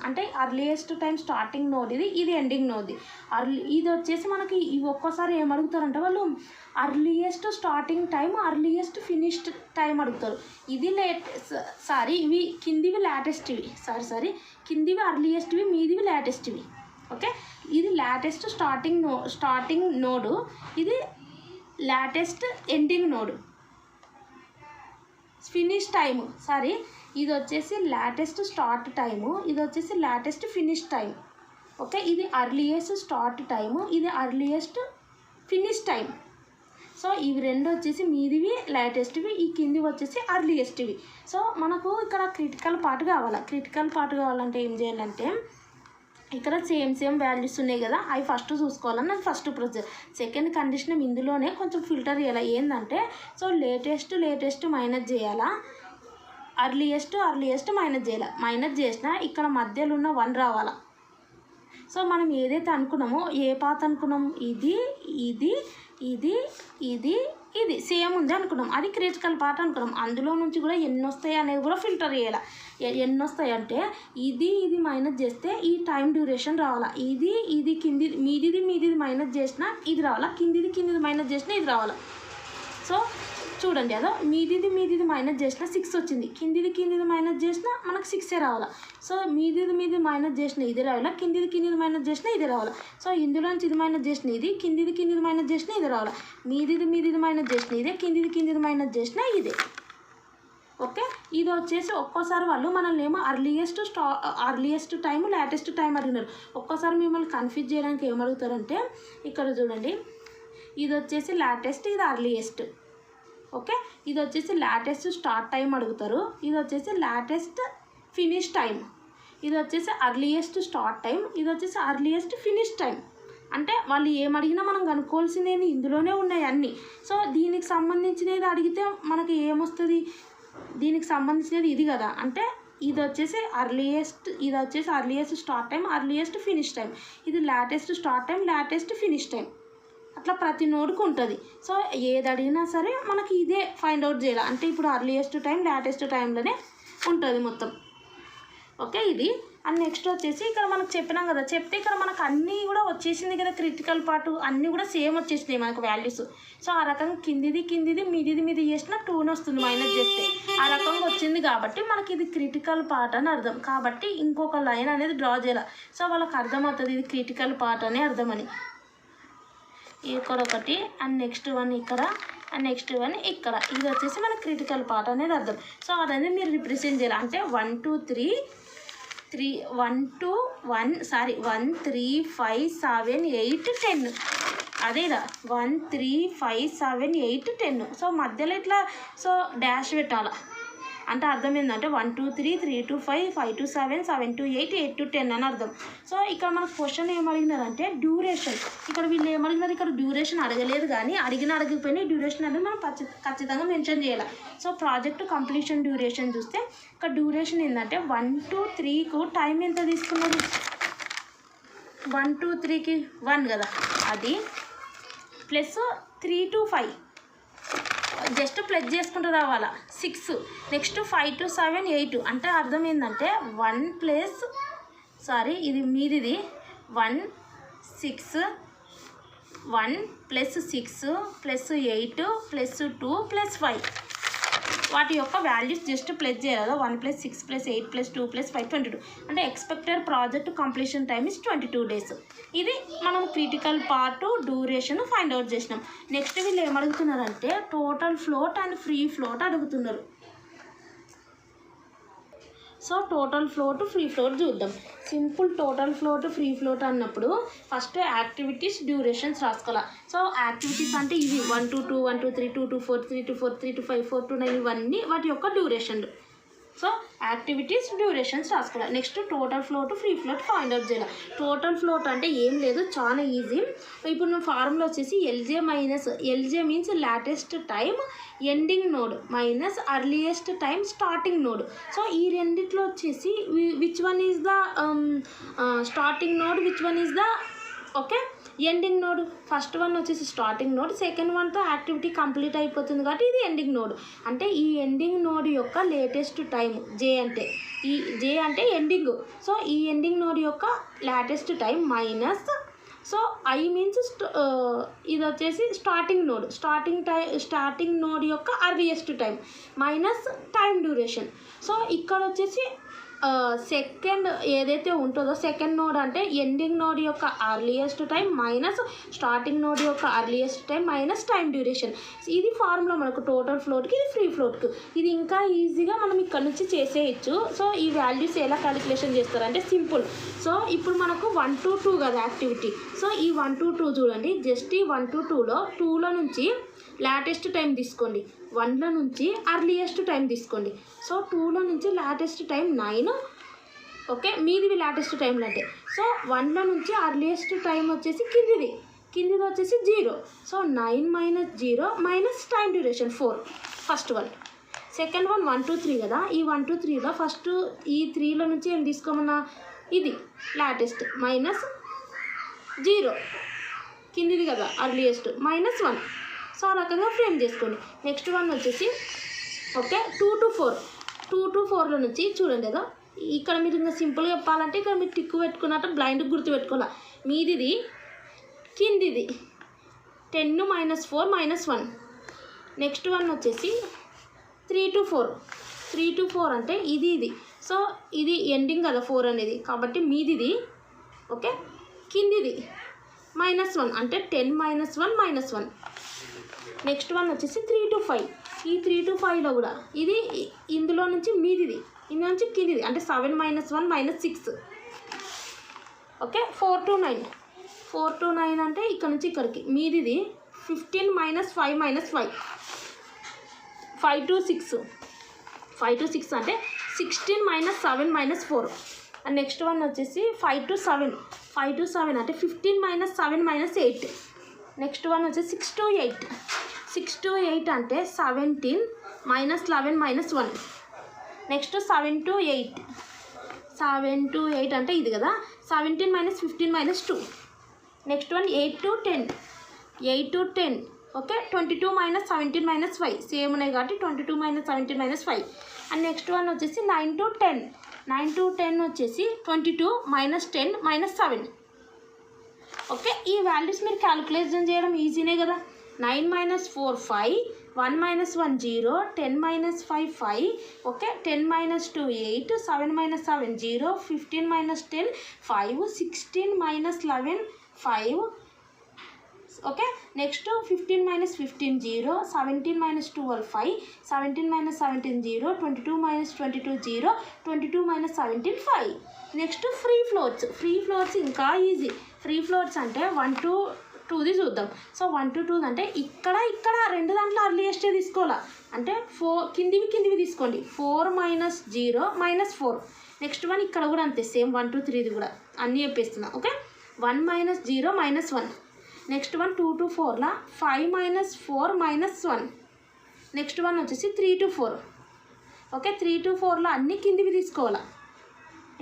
అంటే అర్లియెస్ట్ టైం స్టార్టింగ్ నోడ్ ఇది ఎండింగ్ నోడ్. ఇది వచ్చేసి మనకి ఇవి ఒక్కోసారి ఏం అడుగుతారంటే వాళ్ళు earliest starting time earliest finished time అడుగుతారు. ఇది ఇవి కిందివి లాటెస్ట్వి, కిందివి అర్లియెస్ట్వి, మీదివి లాటెస్ట్వి. ఓకే, ఇది లాటెస్ట్ స్టార్టింగ్ నోడు, ఇది లాటెస్ట్ ఎండింగ్ నోడు. ఫినిష్ టైము ఇది వచ్చేసి లాటెస్ట్ స్టార్ట్ టైము, ఇది వచ్చేసి లాటెస్ట్ ఫినిష్ టైం. ఓకే, ఇది అర్లియెస్ట్ స్టార్ట్ టైము, ఇది అర్లియెస్ట్ ఫినిష్ టైం. సో ఇవి రెండు వచ్చేసి మీదివి లాటెస్ట్వి, ఈ కిందివి వచ్చేసి అర్లియెస్ట్వి. సో మనకు ఇక్కడ క్రిటికల్ పార్ట్ కావాలంటే ఏం చేయాలంటే ఇక్కడ సేమ్ వాల్యూస్ ఉన్నాయి కదా, అవి ఫస్ట్ చూసుకోవాలని అది ఫస్ట్ ప్రొసీజర్. సెకండ్ కండిషన్ ఇందులోనే కొంచెం ఫిల్టర్ చేయాలి. ఏంటంటే సో లేటెస్ట్ మైనస్ చేయాలా, అర్లియెస్ట్ మైనస్ చేయాలి. మైనస్ చేసినా ఇక్కడ మధ్యలో ఉన్న 1 రావాలా. సో మనం ఏదైతే అనుకున్నామో ఏ పాత్ అనుకున్నాం, ఇది సేమ్ ఉంది అనుకున్నాం, అది క్రిటికల్ పార్ట్ అనుకున్నాం. అందులో నుంచి కూడా ఎన్ని వస్తాయి అనేది కూడా ఫిల్టర్ చేయాలి. ఎన్ని వస్తాయి అంటే ఇది మైనస్ చేస్తే ఈ టైం డ్యూరేషన్ రావాలా, ఇది మీదిది మైనస్ చేసినా ఇది రావాలా, కిందిది మైనస్ చేసినా ఇది రావాలా. సో చూడండి, అదో మీదిది మైనస్ చేసినా 6 వచ్చింది, కిందిది మైనస్ చేసినా మనకు 6 రావాలా. సో మీది మైనస్ చేసిన ఇది రావాలా, కిందిది మైనస్ చేసినా ఇది రావాలా. సో ఇందులోంచి ఇది మైనస్ చేసిన ఇది, కిందిది మైనస్ చేసినా ఇది రావాలా. మీదిది మైనస్ చేసిన ఇదే, కిందిది మైనస్ చేసినా ఇదే. ఓకే, ఇది వచ్చేసి ఒక్కోసారి వాళ్ళు మనల్ని ఏమో అర్లియెస్ట్ టైం లాటెస్ట్ టైం అడిగినారు. ఒక్కోసారి మిమ్మల్ని కన్ఫ్యూజ్ చేయడానికి ఏమడుగుతారంటే ఇక్కడ చూడండి, ఇది వచ్చేసి లాటెస్ట్, ఇది అర్లియెస్ట్. ఓకే, ఇది వచ్చేసి లాటెస్ట్ స్టార్ట్ టైం అడుగుతారు, ఇది వచ్చేసి లాటెస్ట్ ఫినిష్ టైం, ఇది వచ్చేసి అర్లియెస్ట్ స్టార్ట్ టైం, ఇది వచ్చేసి అర్లియెస్ట్ ఫినిష్ టైం. అంటే వాళ్ళు ఏమడిగినా మనం కనుక్కోవాల్సినవి ఇందులోనే ఉన్నాయి అన్నీ. సో దీనికి సంబంధించినది అడిగితే మనకి ఏమొస్తుంది, దీనికి సంబంధించినది ఇది కదా, అంటే ఇది వచ్చేసి earliest start time earliest finish time, ఇది latest start time latest finish time. అట్లా ప్రతి నోడుకు ఉంటుంది. సో ఏది అడిగినా సరే మనకి ఇదే ఫైండ్ అవుట్ చేయాలి. అంటే ఇప్పుడు అర్లియెస్ట్ టైం లాటెస్ట్ టైంలోనే ఉంటుంది మొత్తం. ఓకే, ఇది అండ్ నెక్స్ట్ వచ్చేసి ఇక్కడ మనకు చెప్పినాం కదా, చెప్తే ఇక్కడ మనకు అన్నీ కూడా వచ్చేసింది కదా, క్రిటికల్ పార్ట్ అన్నీ కూడా సేమ్ వచ్చేసినాయి మనకు వాల్యూస్. సో ఆ రకంగా కిందిది మీది చేసిన 2 వస్తుంది మైనస్ చేస్తే, ఆ రకంగా వచ్చింది కాబట్టి మనకి ఇది క్రిటికల్ పార్ట్ అని అర్థం. కాబట్టి ఇంకొక లైన్ అనేది డ్రా చేయాలి. సో వాళ్ళకి అర్థమవుతుంది ఇది క్రిటికల్ పార్ట్ అని అర్థమని. ఇక్కడ ఒకటి అండ్ నెక్స్ట్ 1 ఇక్కడ అండ్ నెక్స్ట్ 1 ఇక్కడ, ఇది వచ్చేసి మన క్రిటికల్ పార్ట్ అనేది అర్థం. సో అదనేది మీరు రిప్రజెంట్ చేయాలి. అంటే 1 2 3 1 3 5 7 8 10 అదేదా 1 3 5 7 8 10. సో మధ్యలో ఇట్లా సో డాష్ పెట్టాలా. అంటే అర్థం ఏంటంటే 1 2 3 3 2 5 5 2 7 7 2 8 8 2 10 అని అర్థం. సో ఇక్కడ మనకు క్వశ్చన్ ఏమడిగినారంటే డ్యూరేషన్. ఇక్కడ వీళ్ళు ఏమడిగినారు, ఇక్కడ డ్యూరేషన్ అడగలేదు కానీ అడిగిపోయినా డ్యూరేషన్ అనేది మనం ఖచ్చితంగా మెన్షన్ చేయాలి. సో ప్రాజెక్ట్ కంప్లీషన్ డ్యూరేషన్ చూస్తే ఇక్కడ డ్యూరేషన్ ఏంటంటే 1 2 3కు టైం ఎంత తీసుకున్నది, 1 2 3కి 1 కదా, అది ప్లస్ 3 to 5 జస్ట్ ప్లస్ చేసుకుంటూ రావాలా 6. Next 5 to 7 8. అంటే అర్థం ఏంటంటే 1 ప్లస్ ఇది మీదిది 1 6 1 ప్లస్ 6 ప్లస్ 8 ప్లస్ 2 ప్లస్ 5 వాటి యొక్క వాల్యూస్ జస్ట్ ప్లస్ చేయాలి. 1 ప్లస్ 6 ప్లస్ 8 ప్లస్ 2 ప్లస్ 5 22. అంటే expected project completion time is 22 days. ఇది మనం critical part duration find out చేసినాం. నెక్స్ట్ వీళ్ళు ఏమడుగుతున్నారంటే total float and free float అడుగుతున్నారు. So total float free float చూద్దాం. Simple total float free float అన్నప్పుడు ఫస్ట్ యాక్టివిటీస్ డ్యూరేషన్స్ రాసుకోవాలి. సో యాక్టివిటీస్ అంటే ఇవి 1 to 2 1 to 3 2 to 4 3 to 4 3 to 5 4 to 9 ఇవన్నీ వాటి యొక్క డ్యూరేషన్లు. సో యాక్టివిటీస్ డ్యూరేషన్స్ రాసుకోవాలి. Next total float free float find out చేయాలి. టోటల్ ఫ్లోట్ అంటే ఏం లేదు, చాలా ఈజీ. ఇప్పుడు మన ఫార్ములా వచ్చేసి L J means latest time ending node minus earliest time starting node. So ఈ రెండిట్లో వచ్చేసి which one is the starting node, which one is the okay ending node. First one వచ్చేసి స్టార్టింగ్ నోడ్, సెకండ్ వన్తో యాక్టివిటీ కంప్లీట్ అయిపోతుంది కాబట్టి ఇది ఎండింగ్ నోడ్. అంటే ఈ ఎండింగ్ నోడ్ యొక్క లేటెస్ట్ టైం జే అంటే ఎండింగ్. సో ఈ ఎండింగ్ నోడ్ యొక్క latest time minus, so I means ఇది వచ్చేసి స్టార్టింగ్ నోడ్ యొక్క earliest time minus time duration. So ఇక్కడ వచ్చేసి సెకండ్ ఏదైతే ఉంటుందో సెకండ్ నోడ్ అంటే ఎండింగ్ నోడ్ యొక్క earliest time minus starting node యొక్క earliest time minus time duration. ఇది ఫార్ములా మనకు టోటల్ ఫ్లోట్కి, ఇది ఫ్రీ ఫ్లోట్కి. ఇది ఇంకా ఈజీగా మనం ఇక్కడ నుంచి చేసేయచ్చు. సో ఈ వాల్యూస్ ఎలా క్యాలిక్యులేషన్ చేస్తారంటే సింపుల్. సో ఇప్పుడు మనకు 1 to 2 కదా యాక్టివిటీ. సో ఈ 1 to 2 చూడండి, జస్ట్ ఈ 1 to 2లో నుంచి లాటెస్ట్ టైం తీసుకోండి, 1లో నుంచి అర్లియెస్ట్ టైం తీసుకోండి. సో 2లో నుంచి లాటెస్ట్ టైం 9, ఓకే మీదివి లాటెస్ట్ టైంలో అంటే. సో 1లో నుంచి అర్లియెస్ట్ టైం వచ్చేసి కిందిది వచ్చేసి 0. So 9 - 0 minus time duration 4 first one. Second one 1 to 3 కదా, ఈ 1 to 3లో ఫస్ట్ ఈ 3లో నుంచి ఏం తీసుకోమన్నా ఇది లాటెస్ట్ మైనస్ 0 కిందిది కదా అర్లియెస్ట్ మైనస్ 1. సో ఆ రకంగా ఫ్రేమ్ చేసుకోండి. నెక్స్ట్ వన్ వచ్చేసి ఓకే 2 to 4లో నుంచి చూడండి కదా, ఇక్కడ మీరు ఇంకా సింపుల్గా చెప్పాలంటే ఇక్కడ మీరు టిక్కు పెట్టుకున్నట్టు బ్లైండ్కి గుర్తు పెట్టుకోవాలి. మీదిది కిందిది 10 - 4 - 1. నెక్స్ట్ వన్ వచ్చేసి 3 to 4 అంటే ఇది. సో ఇది ఎండింగ్ కదా 4 అనేది, కాబట్టి మీదిది ఓకే కిందిది -1 అంటే 10 - 1 - 1. నెక్స్ట్ వన్ వచ్చేసి 3 to 5. ఈ 3 to 5లో కూడా ఇది ఇందులో నుంచి మీదిది, ఇందులో నుంచి కిందిది అంటే 7 - 1 - 6. ఓకే 4 to 9 అంటే ఇక్కడ నుంచి ఇక్కడికి మీదిది 15 - 5 - 5. 5 to 6 అంటే 16 - 7 - 4. అండ్ నెక్స్ట్ వన్ వచ్చేసి 5 to 7 అంటే 15 - 7 - 8. నెక్స్ట్ వన్ వచ్చేసి 6 to 8 అంటే 17 - 11 - 1. నెక్స్ట్ 7 to 8 అంటే ఇది కదా 17 - 15 - 2. Next one 8 to 10 okay 22 - 17 - 5 same ఉన్నాయి కాబట్టి 22 - 17 - 5. అండ్ నెక్స్ట్ వన్ వచ్చేసి 9 to 10 వచ్చేసి 22 - 10 - 7. ఓకే ఈ వాల్యూస్ మీరు క్యాలిక్యులేషన్ చేయడం ఈజీనే కదా. 9 - 4 5, 1 - 1 0, 10 - 5 5, okay 10 - 2 8, 7 - 7 0, 15 - 10 5, 16 - 11 5. Okay next 15 - 15 0, 17 - 12 5, 17 - 17 0, 22 - 22 0, 22 - 17 5. Next free floats ఇంకా ఈజీ. ఫ్రీ ఫ్లోట్స్ అంటే 1 to 2ది చూద్దాం. సో 1 to 2 అంటే ఇక్కడ రెండు దాంట్లో అర్లియెస్టే తీసుకోవాలా అంటే 4 కిందివి తీసుకోండి. 4 - 0 - 4. నెక్స్ట్ వన్ ఇక్కడ కూడా అంతే సేమ్ 1 to 3ది కూడా అన్నీ చెప్పేస్తున్నా. ఓకే 1 - 0 - 1. నెక్స్ట్ వన్ 2 to 4లా 5 - 4 - 1. నెక్స్ట్ వన్ వచ్చేసి 3 to 4. ఓకే 3 to 4లో అన్నీ కిందివి తీసుకోవాలా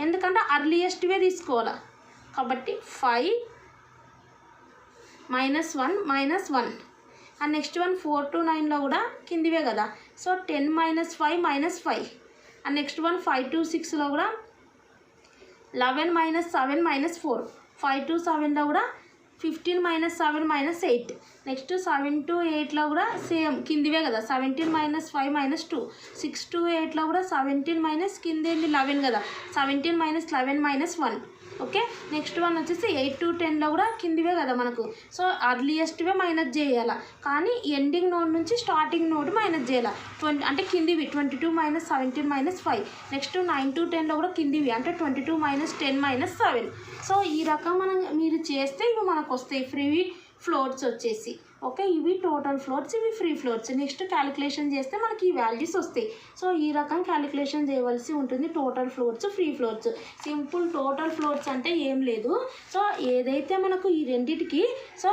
ఎందుకంటే అర్లియెస్ట్వే తీసుకోవాలా కాబట్టి 5 - 1 - 1. అండ్ నెక్స్ట్ వన్ 4 to 9లో కూడా కిందివే కదా so 10 - 5 - 5. And next one 5 to 6లో కూడా 11 - 7 - 4. 5 to 7లో కూడా 15 - 7 - 8. నెక్స్ట్ 7 to 8లో కూడా సేమ్ కిందివే కదా 17 - 5 - 2. 6 to 8లో కూడా 17 - కింద 11 కదా 17 - 11 - 1. ఓకే నెక్స్ట్ వన్ వచ్చేసి 8 to 10లో కూడా కిందివే కదా మనకు సో అర్లియెస్ట్వే మైనస్ చేయాలి కానీ ఎండింగ్ నోడ్ నుంచి స్టార్టింగ్ నోడ్ మైనస్ చేయాలి 20 అంటే కిందివి 22 - 17 - 5. నెక్స్ట్ 9 to 10లో కూడా కిందివి అంటే 22 - 10 - 7. సో ఈ రకం మీరు చేస్తే ఇవి మనకు వస్తాయి ఫ్రీ ఫ్లోట్స్ వచ్చేసి. ఓకే, ఇవి టోటల్ ఫ్లోర్స్, ఇవి ఫ్రీ ఫ్లోర్స్. నెక్స్ట్ క్యాలిక్యులేషన్ చేస్తే మనకి ఈ వాల్యూస్ వస్తాయి. సో ఈ రకం క్యాలిక్యులేషన్ చేయవలసి ఉంటుంది. Total floors, free floors. Simple total floors అంటే ఏం లేదు. సో ఏదైతే మనకు ఈ రెండిటికి సో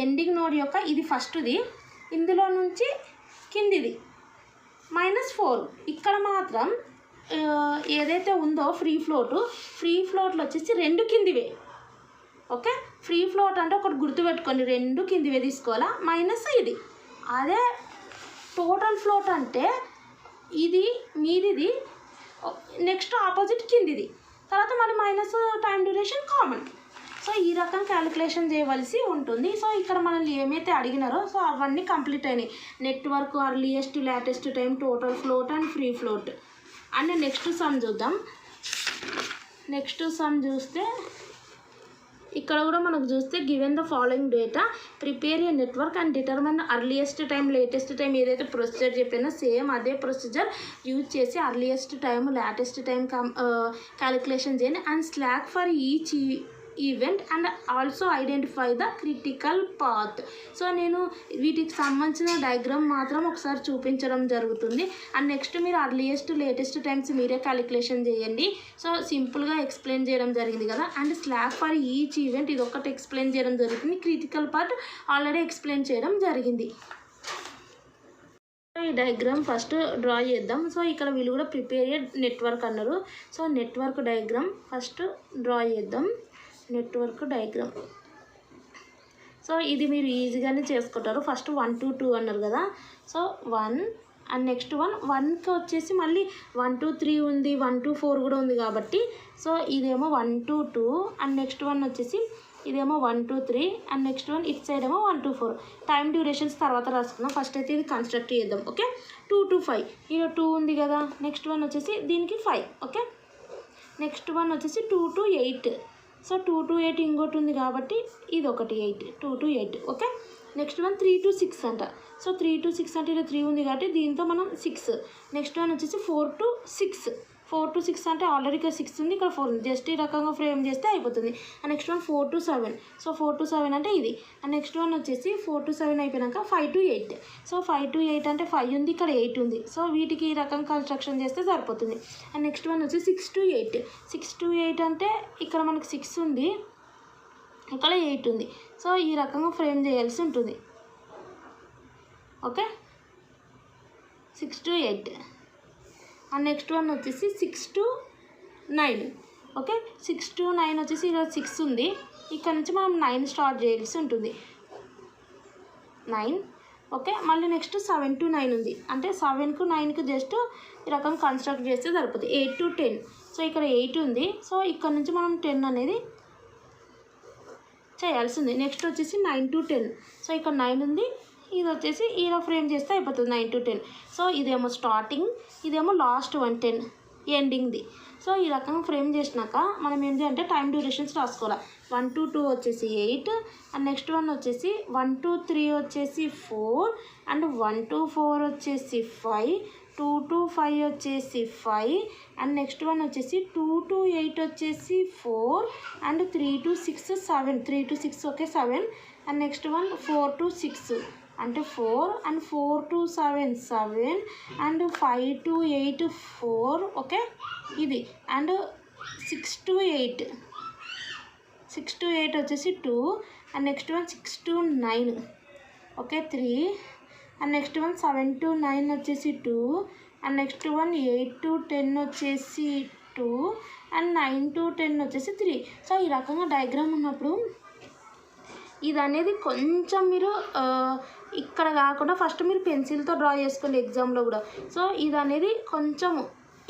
ఎండింగ్ నోడ్ యొక్క ఇది ఫస్ట్ది, ఇందులో నుంచి కిందిది -4. ఇక్కడ మాత్రం ఏదైతే ఉందో ఫ్రీ ఫ్లోట్లు వచ్చేసి 2 కిందివే. ఓకే, ఫ్రీ ఫ్లోట్ అంటే ఒకటి గుర్తుపెట్టుకోండి, 2 కిందివే తీసుకోవాలా, మైనస్ ఇది. అదే టోటల్ ఫ్లోట్ అంటే ఇది మీదిది, నెక్స్ట్ ఆపోజిట్ కిందిది, తర్వాత మళ్ళీ minus time duration common. So ఈ రకం క్యాలిక్యులేషన్ చేయవలసి ఉంటుంది. సో ఇక్కడ మనల్ని ఏమైతే అడిగినారో సో అవన్నీ కంప్లీట్ అయినాయి. Network, earliest, latest time, total float and free float. And next some చూద్దాం. నెక్స్ట్ సమ్ చూస్తే ఇక్కడ కూడా మనకు చూస్తే given the following data prepare A network and determine earliest time, latest time. ఏదైతే ప్రొసీజర్ చెప్పినా సేమ్ అదే ప్రొసీజర్ యూజ్ చేసి earliest time, latest time calculation చేయండి. And slack for each event and also identify the critical path. So నేను వీటికి సంబంధించిన డయాగ్రామ్ మాత్రం ఒకసారి చూపించడం జరుగుతుంది. అండ్ నెక్స్ట్ మీరు అర్లియస్ట్, లేటెస్ట్ టైమ్స్ మీరే క్యాలిక్యులేషన్ చేయండి. సో సింపుల్గా ఎక్స్ప్లెయిన్ చేయడం జరిగింది కదా. And slack for each event ఇది ఒకటి ఎక్స్ప్లెయిన్ చేయడం జరుగుతుంది. క్రిటికల్ పార్ట్ ఆల్రెడీ ఎక్స్ప్లెయిన్ చేయడం జరిగింది. ఈ డయాగ్రామ్ ఫస్ట్ డ్రా చేద్దాం. సో ఇక్కడ వీళ్ళు కూడా ప్రిపేర్ నెట్వర్క్ అన్నారు. So network diagram first draw చేద్దాం. Network diagram. సో ఇది మీరు ఈజీగానే చేసుకుంటారు. ఫస్ట్ 1 to 2 అన్నారు కదా. సో 1 అండ్ నెక్స్ట్ 1కి వచ్చేసి మళ్ళీ 1 to 3 ఉంది, 1 to 4 కూడా ఉంది కాబట్టి సో ఇదేమో 1 to 2 అండ్ నెక్స్ట్ 1 వచ్చేసి ఇదేమో 1 to 3 and next 1 it side ఏమో 1 to 4. టైం డ్యూరేషన్స్ తర్వాత రాసుకుందాం. ఫస్ట్ అయితే ఇది కన్స్ట్రక్ట్ చేద్దాం. ఓకే, 2 to 5 ఇది 2 ఉంది కదా. నెక్స్ట్ 1 వచ్చేసి దీనికి 5. ఓకే, నెక్స్ట్ 1 వచ్చేసి 2 to 8. సో 2 to 8 ఇంకోటి ఉంది కాబట్టి ఇది ఒకటి 8, 2 to 8. ఓకే, నెక్స్ట్ 1 3 to 6 అంట. సో 3 to 6 అంటే ఇలా 3 ఉంది కాబట్టి దీంతో మనం 6. నెక్స్ట్ 1 వచ్చేసి 4 to 6. 4 to 6 అంటే ఆల్రెడీ ఇక్కడ 6 ఉంది, ఇక్కడ 4 ఉంది. జస్ట్ ఈ రకంగా ఫ్రేమ్ చేస్తే అయిపోతుంది. And next 1 4 to 7. So 4 to 7 అంటే ఇది. అండ్ నెక్స్ట్ 1 వచ్చేసి 4 to 7 అయిపోయాక 5 to 8. సో 5 to 8 అంటే 5 ఉంది, ఇక్కడ 8 ఉంది. సో వీటికి ఈ రకం కన్స్ట్రక్షన్ చేస్తే సరిపోతుంది. అండ్ నెక్స్ట్ 1 వచ్చి 6 to 8. 6 to 8 అంటే ఇక్కడ మనకి 6 ఉంది, ఇక్కడ 8 ఉంది. సో ఈ రకంగా ఫ్రేమ్ చేయాల్సి ఉంటుంది. Okay, 6 to 8. అండ్ నెక్స్ట్ 1 వచ్చేసి 6 to 9. ఓకే, 6 to 9 వచ్చేసి ఇక్కడ 6 ఉంది, ఇక్కడ నుంచి మనం 9 స్టార్ట్ చేయాల్సి ఉంటుంది. 9. ఓకే, మళ్ళీ నెక్స్ట్ 7 to 9 ఉంది, అంటే 7కు 9కు జస్ట్ ఈ రకం కన్స్ట్రక్ట్ చేస్తే సరిపోతుంది. 8 to 10. సో ఇక్కడ 8 ఉంది, సో ఇక్కడ నుంచి మనం 10 అనేది చేయాల్సి ఉంది. నెక్స్ట్ వచ్చేసి 9 to 10. సో ఇక్కడ 9 ఉంది, ఇది వచ్చేసి ఇలా ఫ్రేమ్ చేస్తే అయిపోతుంది 9 to 10. సో ఇదేమో స్టార్టింగ్, ఇదేమో లాస్ట్ 1 10 ఎండింగ్ది. సో ఈ రకంగా ఫ్రేమ్ చేసినాక మనం ఏం చేయాలంటే టైం డ్యూరేషన్స్ రాసుకోవాలి. 1 to 2 వచ్చేసి 8 అండ్ నెక్స్ట్ 1 వచ్చేసి 1 to 3 వచ్చేసి 4 అండ్ 1 to 4 వచ్చేసి 5, 2 to 5 వచ్చేసి 5 అండ్ నెక్స్ట్ 1 వచ్చేసి 2 to 8 వచ్చేసి 4 and 3 to 6 7, 3 to 6 okay 7 and next 1 4 to 6 అంటే 4 and 4 to 7 7 and 5 to 8 4. Okay, ఇది అండ్ 6 to 8 వచ్చేసి 2 and next 1 6 to 9. Okay, 3 and next 1 7 to 9 వచ్చేసి 2 అండ్ నెక్స్ట్ 1 8 to 10 వచ్చేసి 2 అండ్ 9 to 10 వచ్చేసి 3. సో ఈ రకంగా డయాగ్రామ్ ఉన్నప్పుడు ఇది అనేది కొంచెం మీరు ఇక్కడ కాకుండా ఫస్ట్ మీరు పెన్సిల్తో డ్రా చేసుకోండి ఎగ్జామ్లో కూడా. సో ఇది అనేది కొంచెం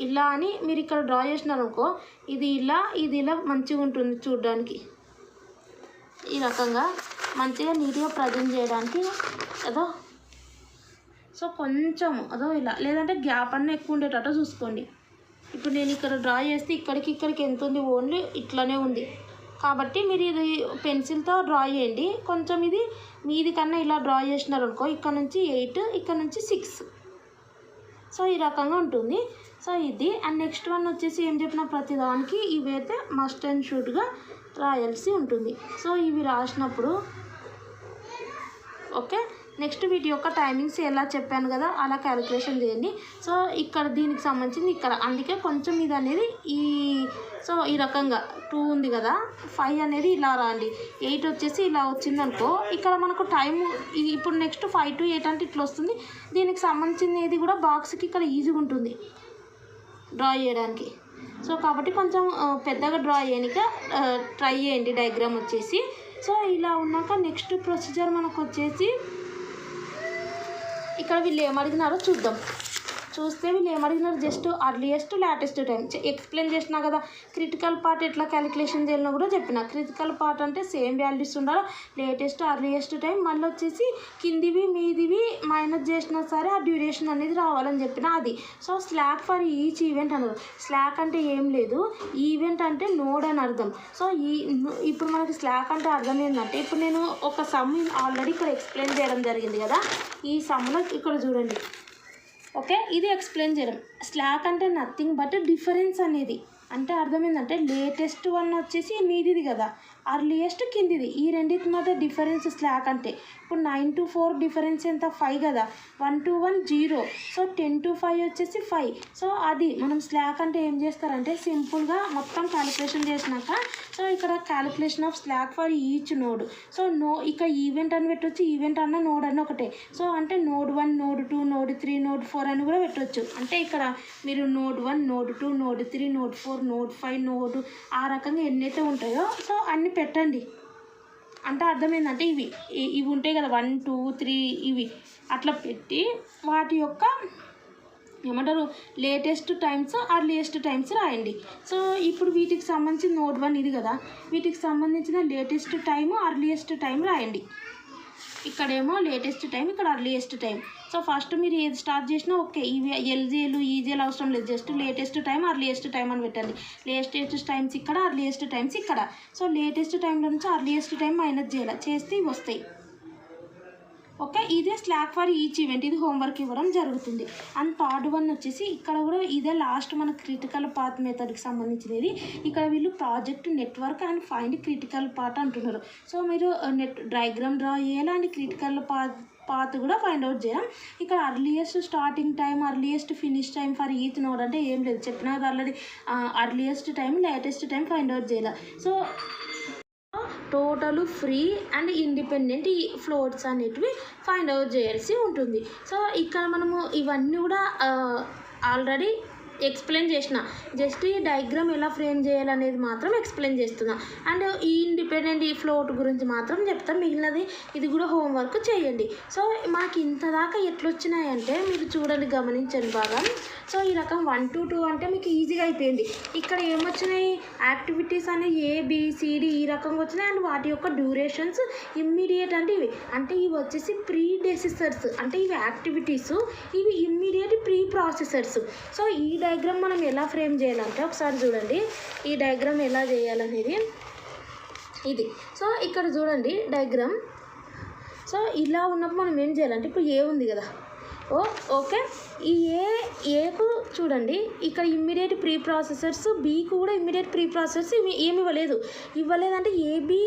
ఇలా అని మీరు ఇక్కడ డ్రా చేసినారనుకో, ఇది ఇలా మంచిగా ఉంటుంది చూడడానికి. ఈ రకంగా మంచిగా నీట్గా ప్రజెంట్ చేయడానికి అదో. సో కొంచెం అదో ఇలా, లేదంటే గ్యాప్ అన్న ఎక్కువ ఉండేటట్టు చూసుకోండి. ఇప్పుడు నేను ఇక్కడ డ్రా చేస్తే ఇక్కడికి ఎంత ఉంది, ఓన్లీ ఇట్లానే ఉంది కాబట్టి మీరు ఇది పెన్సిల్తో డ్రా చేయండి. కొంచెం ఇది మీది కన్నా ఇలా డ్రా చేసినారనుకో, ఇక్కడ నుంచి 8 ఇక్కడ నుంచి 6. సో ఈ రకంగా ఉంటుంది. సో ఇది అండ్ నెక్స్ట్ 1 వచ్చేసి ఏం చెప్పిన ప్రతి దానికి ఇవైతే మస్ట్ అండ్ షుడ్గా రాయాల్సి ఉంటుంది. సో ఇవి రాసినప్పుడు ఓకే, నెక్స్ట్ వీటి యొక్క టైమింగ్స్ ఎలా చెప్పాను కదా అలా క్యాలిక్యులేషన్ చేయండి. సో ఇక్కడ దీనికి సంబంధించింది ఇక్కడ, అందుకే కొంచెం ఇది అనేది సో ఈ రకంగా 2 ఉంది కదా, 5 అనేది ఇలా రాండి, 8 వచ్చేసి ఇలా వచ్చిందనుకో, ఇక్కడ మనకు టైము ఇది ఇప్పుడు నెక్స్ట్ 5 to 8 అంటే ఇట్లా వస్తుంది. దీనికి సంబంధించింది కూడా బాక్స్కి ఇక్కడ ఈజీగా ఉంటుంది డ్రా చేయడానికి. సో కాబట్టి కొంచెం పెద్దగా డ్రా చేయడానికి ట్రై చేయండి డయాగ్రామ్ వచ్చేసి. సో ఇలా ఉన్నాక నెక్స్ట్ ప్రొసీజర్ మనకు వచ్చేసి ఇక్కడ వీళ్ళు ఏమడిగినారో చూద్దాం. చూస్తే వీళ్ళు ఏమడిగినారు, just earliest latest time explain చేసినా కదా. క్రిటికల్ పార్ట్ ఎట్లా క్యాలిక్యులేషన్ చేయాలో కూడా చెప్పిన. క్రిటికల్ పార్ట్ అంటే సేమ్ వాల్యూస్ ఉండాలి, లేటెస్ట్ అర్లియెస్ట్ టైం, మళ్ళీ వచ్చేసి కిందివి మీదివి మైనస్ చేసినా సరే ఆ డ్యూరేషన్ అనేది రావాలని చెప్పిన అది. So slack for each event అన్నారు. స్లాక్ అంటే ఏం లేదు, ఈవెంట్ అంటే నోడ్ అని అర్థం. సో ఇప్పుడు మనకి స్లాక్ అంటే అర్థం ఏంటంటే, ఇప్పుడు నేను ఒక సమ్ ఆల్రెడీ ఇక్కడ ఎక్స్ప్లెయిన్ చేయడం జరిగింది కదా, ఈ సమ్లో ఇక్కడ చూడండి. ఓకే, ఇది ఎక్స్ప్లెయిన్ చేయడం. స్లాక్ అంటే నథింగ్ బట్ డిఫరెన్స్ అనేది, అంటే అర్థం ఏంటంటే లేటెస్ట్ వన్ వచ్చేసి మీదిది కదా, అర్లియెస్ట్ కిందిది, ఈ రెండింటి మధ్య డిఫరెన్స్ స్లాక్ అంటే. ఇప్పుడు 9 to 4 డిఫరెన్స్ ఎంత, 5 కదా, 1 to 1 0, సో 10 to 5 వచ్చేసి 5. సో అది మనం స్లాక్ అంటే ఏం చేస్తారంటే సింపుల్గా మొత్తం క్యాలిక్యులేషన్ చేసినాక, సో ఇక్కడ calculation of slack for each node. So ఇక్కడ ఈవెంట్ అని పెట్టవచ్చు, ఈవెంట్ అన్న నోడ్ అన్న ఒకటే. సో అంటే నోడ్ 1 నోడ్ 2 నోడ్ 3 నోడ్ 4 అని కూడా పెట్టవచ్చు. అంటే ఇక్కడ మీరు node 1 node 2 node 3 node 4 node 5 node ఆ రకంగా ఎన్నైతే ఉంటాయో సో అన్ని పెట్టండి. అంటే అర్థం ఏంటంటే ఇవి ఉంటాయి కదా 1 2 3 ఇవి అట్లా పెట్టి వాటి యొక్క ఏమంటారు లేటెస్ట్ టైమ్స్ అర్లియెస్ట్ టైమ్స్ రాయండి. సో ఇప్పుడు వీటికి సంబంధించిన నోడ్ 1 ఇది కదా, వీటికి సంబంధించిన లేటెస్ట్ టైము అర్లియెస్ట్ టైం రాయండి. ఇక్కడేమో లేటెస్ట్ టైం, ఇక్కడ అర్లియెస్ట్ టైం. సో ఫస్ట్ మీరు ఏది స్టార్ట్ చేసినా ఓకే, ఇవి ఎల్జీలు ఈజీలు అవసరం లేదు, just latest time earliest time అని పెట్టండి. లేటెస్ట్ టైమ్స్ ఇక్కడ, అర్లియెస్ట్ టైమ్స్ ఇక్కడ. సో లేటెస్ట్ టైంలో నుంచి అర్లియెస్ట్ టైం మైనస్ చేయాలి, చేస్తే ఇవి వస్తాయి. ఓకే, ఇదే స్లాక్ ఫర్ ఈచ్ ఈవెంట్, ఇది హోంవర్క్ ఇవ్వడం జరుగుతుంది. అండ్ థర్డ్ వన్ వచ్చేసి ఇక్కడ కూడా ఇదే లాస్ట్ మన క్రిటికల్ పాత్ మెథడ్కి సంబంధించినది. ఇక్కడ వీళ్ళు project network and find critical path అంటున్నారు. సో మీరు డయాగ్రామ్ డ్రా చేయాలి అండ్ క్రిటికల్ పాత్ కూడా ఫైండ్ అవుట్ చేయాలి. ఇక్కడ earliest starting time earliest finish time for each node అంటే ఏం లేదు, చెప్పినా కదా already, earliest time latest time find out చేయాలి. So total free and independent ఈ ఫ్లోట్స్ అనేటివి ఫైండ్ అవుట్ చేయాల్సి ఉంటుంది. సో ఇక్కడ మనము ఇవన్నీ కూడా ఆల్రెడీ ఎక్స్ప్లెయిన్ చేసిన, జస్ట్ ఈ డయాగ్రామ్ ఎలా ఫ్రేమ్ చేయాలనేది మాత్రం ఎక్స్ప్లెయిన్ చేస్తున్నా. అండ్ ఈ ఇండిపెండెంట్ ఈ ఫ్లోట్ గురించి మాత్రం చెప్తాం, మిగిలినది ఇది కూడా హోంవర్క్ చేయండి. సో మనకి ఇంత దాకా ఎట్లొచ్చినాయంటే మీరు చూడండి, గమనించండి బాగా. సో ఈ రకం 1 to 2 అంటే మీకు ఈజీగా అయిపోయింది. ఇక్కడ ఏమొచ్చినాయి, యాక్టివిటీస్ అనేవి ABCD ఈ రకంగా వచ్చినాయి అండ్ వాటి యొక్క డ్యూరేషన్స్ ఇమ్మీడియట్ అంటే ఇవి వచ్చేసి ప్రీ డెసిసర్స్, అంటే ఇవి యాక్టివిటీస్, ఇవి ఇమ్మీడియట్ ప్రీ ప్రాసెసర్స్. సో ఈ డయాగ్రామ్ మనం ఎలా ఫ్రేమ్ చేయాలంటే ఒకసారి చూడండి, ఈ డయాగ్రామ్ ఎలా చేయాలనేది ఇది. సో ఇక్కడ చూడండి డయాగ్రామ్. సో ఇలా ఉన్నప్పుడు మనం ఏం చేయాలంటే, ఇప్పుడు ఏ ఉంది కదా, ఓకే, ఈ ఏకు చూడండి ఇక్కడ ఇమ్మీడియట్ ప్రీ ప్రాసెసర్స్, బీకు కూడా ఇమ్మీడియట్ ప్రీ ప్రాసెసర్స్ ఏమి ఇవ్వలేదంటే ఏబీ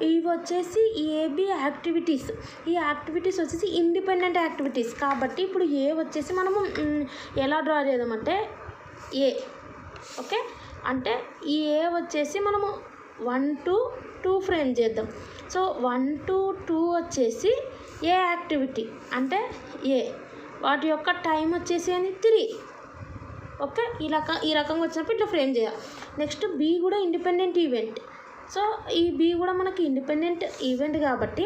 ఇవి వచ్చేసి ఏబీ యాక్టివిటీస్, ఈ యాక్టివిటీస్ వచ్చేసి ఇండిపెండెంట్ యాక్టివిటీస్. కాబట్టి ఇప్పుడు ఏ వచ్చేసి మనము ఎలా డ్రా చేద్దామంటే ఏ, ఓకే, అంటే ఈ ఏ వచ్చేసి మనము 1 to 2 ఫ్రేమ్ చేద్దాం. సో 1 to 2 వచ్చేసి ఏ యాక్టివిటీ అంటే ఏ, వాటి యొక్క టైం వచ్చేసి అని 3. ఓకే, ఈ రకంగా వచ్చినప్పుడు ఇట్లా ఫ్రేమ్ చేయాలి. నెక్స్ట్ బి కూడా ఇండిపెండెంట్ ఈవెంట్. సో ఈ బి కూడా మనకి ఇండిపెండెంట్ ఈవెంట్ కాబట్టి,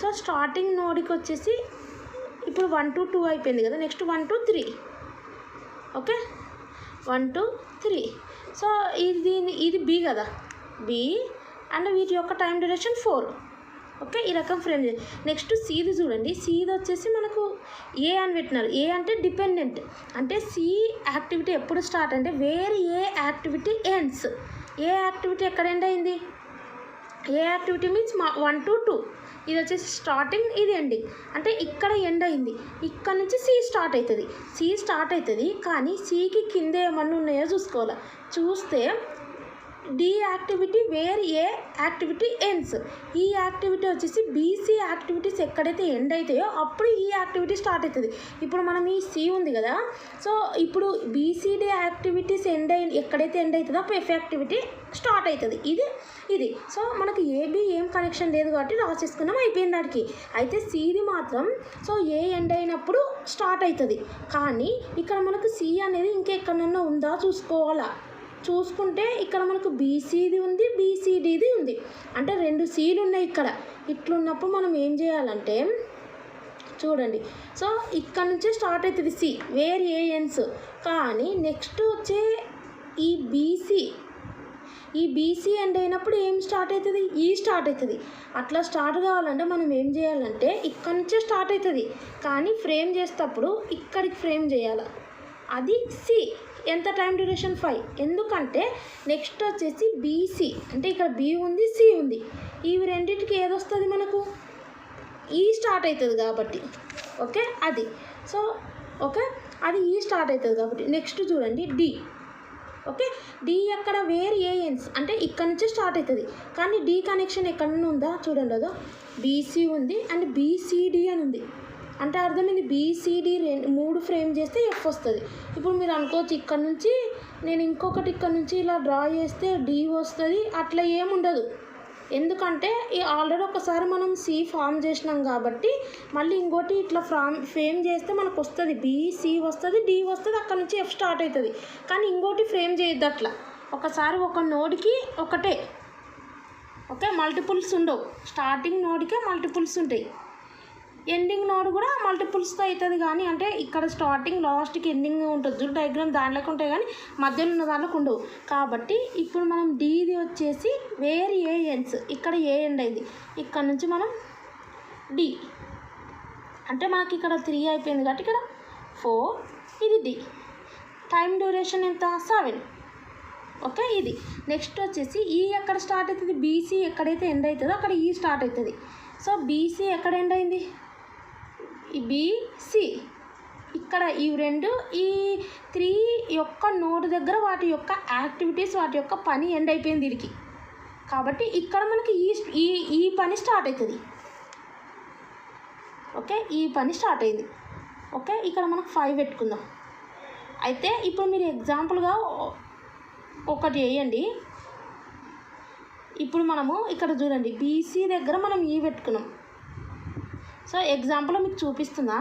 సో స్టార్టింగ్ నోడ్కి వచ్చేసి ఇప్పుడు 1 to 2 అయిపోయింది కదా, next 1 to 3. Okay, 1 to 3. So ఇది బి కదా, బి అండ్ వీటి యొక్క టైం డ్యూరేషన్ 4. ఓకే, ఈ రకం ఫ్రేమ్ చేయాలి. నెక్స్ట్ సీది చూడండి, సీది వచ్చేసి మనకు ఏ అని పెట్టినారు. ఏ అంటే డిపెండెంట్, అంటే సి యాక్టివిటీ ఎప్పుడు స్టార్ట్ అంటే వేర్ ఏ యాక్టివిటీ ఎండ్స్. ఏ యాక్టివిటీ ఎక్కడ ఎండ్ అయింది, ఏ యాక్టివిటీ మీన్స్ 1 to 2, ఇది వచ్చేసి స్టార్టింగ్, ఇది ఎండింగ్. అంటే ఇక్కడ ఎండ్ అయింది, ఇక్కడ నుంచి సి స్టార్ట్ అవుతుంది. కానీ సికి కింద ఏమన్నా ఉన్నాయో చూసుకోవాలి. చూస్తే డి యాక్టివిటీ వేర్ ఏ యాక్టివిటీ ఎండ్స్. ఈ యాక్టివిటీ వచ్చేసి బీసీ యాక్టివిటీస్ ఎక్కడైతే ఎండ్ అవుతాయో అప్పుడు ఈ యాక్టివిటీ స్టార్ట్ అవుతుంది. ఇప్పుడు మనం ఈ సి ఉంది కదా, సో ఇప్పుడు బీసీడీ యాక్టివిటీస్ ఎక్కడైతే ఎండ్ అవుతుందో అప్పుడు ఎఫ్ యాక్టివిటీ స్టార్ట్ అవుతుంది. ఇది సో మనకు ఏబి ఏం కనెక్షన్ లేదు కాబట్టి రాసేసుకున్నాం, అయిపోయింది దానికి. అయితే సిది మాత్రం సో ఏ ఎండ్ అయినప్పుడు స్టార్ట్ అవుతుంది. కానీ ఇక్కడ మనకు సి అనేది ఇంకెక్కడన్నా ఉందా చూసుకోవాలా. చూసుకుంటే ఇక్కడ మనకు బీసీది ఉంది, బీసీడీది ఉంది, అంటే 2 సీలు ఉన్నాయి ఇక్కడ. ఇట్లున్నప్పుడు మనం ఏం చేయాలంటే చూడండి, సో ఇక్కడ నుంచే స్టార్ట్ అవుతుంది సి వేర్ ఏ ఎన్స్. కానీ నెక్స్ట్ వచ్చే ఈ బీసీ ఎండ్ అయినప్పుడు ఏం స్టార్ట్ అవుతుంది, ఈ స్టార్ట్ అవుతుంది. అట్లా స్టార్ట్ కావాలంటే మనం ఏం చేయాలంటే ఇక్కడ నుంచే స్టార్ట్ అవుతుంది, కానీ ఫ్రేమ్ చేసేటప్పుడు ఇక్కడికి ఫ్రేమ్ చేయాలి. అది సి. ఎంత టైం డ్యూరేషన్ 5. ఎందుకంటే నెక్స్ట్ వచ్చేసి బీసీ, అంటే ఇక్కడ బి ఉంది, సి ఉంది. ఇవి రెండింటికి ఏదొస్తుంది మనకు, ఈ స్టార్ట్ అవుతుంది కాబట్టి. ఓకే, అది సో ఓకే, అది ఈ స్టార్ట్ అవుతుంది కాబట్టి. నెక్స్ట్ చూడండి డి. ఓకే, డి ఎక్కడ వేర్ ఏఎన్స్, అంటే ఇక్కడ నుంచే స్టార్ట్ అవుతుంది. కానీ డి కనెక్షన్ ఎక్కడన్నా ఉందా చూడండి, అదో బీసీ ఉంది అండ్ బీసీడి అని ఉంది. అంటే అర్థమైంది, బీసీడీ 3 ఫ్రేమ్ చేస్తే ఎఫ్ వస్తుంది. ఇప్పుడు మీరు అనుకోవచ్చు ఇక్కడ నుంచి నేను ఇంకొకటి ఇక్కడ నుంచి ఇలా డ్రా చేస్తే డి వస్తుంది, అట్లా ఏముండదు. ఎందుకంటే ఆల్రెడీ ఒకసారి మనం సి ఫామ్ చేసినాం కాబట్టి మళ్ళీ ఇంకోటి ఇట్లా ఫ్రేమ్ చేస్తే మనకు వస్తుంది, బీసీ వస్తుంది, డి వస్తుంది, అక్కడ నుంచి ఎఫ్ స్టార్ట్ అవుతుంది. కానీ ఇంకోటి ఫ్రేమ్ చేయొద్దు అట్లా. ఒకసారి ఒక నోడ్కి ఒకటే, ఓకే, మల్టిపుల్స్ ఉండవు. స్టార్టింగ్ నోడ్కే మల్టిపుల్స్ ఉంటాయి, ఎండింగ్ నోడ్ కూడా మల్టిపుల్స్తో అవుతుంది. కానీ అంటే ఇక్కడ స్టార్టింగ్ లాస్ట్కి ఎండింగ్ ఉంటుంది చూడు డయాగ్రామ్, దాంట్లోకి ఉంటాయి కానీ మధ్యలో ఉన్న దాంట్లోకి ఉండవు. కాబట్టి ఇప్పుడు మనం డీది వచ్చేసి వేర్ ఏ ఎండ్స్, ఇక్కడ ఏ ఎండ్ అయింది, ఇక్కడ నుంచి మనం డి, అంటే మనకి ఇక్కడ 3 అయిపోయింది కాబట్టి ఇక్కడ 4, ఇది డి. టైం డ్యూరేషన్ ఎంత, 7. ఓకే, ఇది. నెక్స్ట్ వచ్చేసి ఈ ఎక్కడ స్టార్ట్ అవుతుంది, బీసీ ఎక్కడైతే ఎండ్ అవుతుందో అక్కడ ఈ స్టార్ట్ అవుతుంది. సో బీసీ ఎక్కడ ఎండ్ అయింది, ఈ బీసీ ఇక్కడ. ఈ 2 ఈ 3 యొక్క నోడ్ దగ్గర వాటి యొక్క యాక్టివిటీస్, వాటి యొక్క పని ఎండ్ అయిపోయింది దీనికి. కాబట్టి ఇక్కడ మనకి ఈ పని స్టార్ట్ అవుతుంది. ఓకే, ఈ పని స్టార్ట్ అయింది. ఓకే, ఇక్కడ మనకు 5 పెట్టుకుందాం. అయితే ఇప్పుడు మీరు ఎగ్జాంపుల్గా ఒకటి వేయండి. ఇప్పుడు మనము ఇక్కడ చూడండి, బీసీ దగ్గర మనం ఈ పెట్టుకున్నాం. సో ఎగ్జాంపుల్ మీకు చూపిస్తున్నా,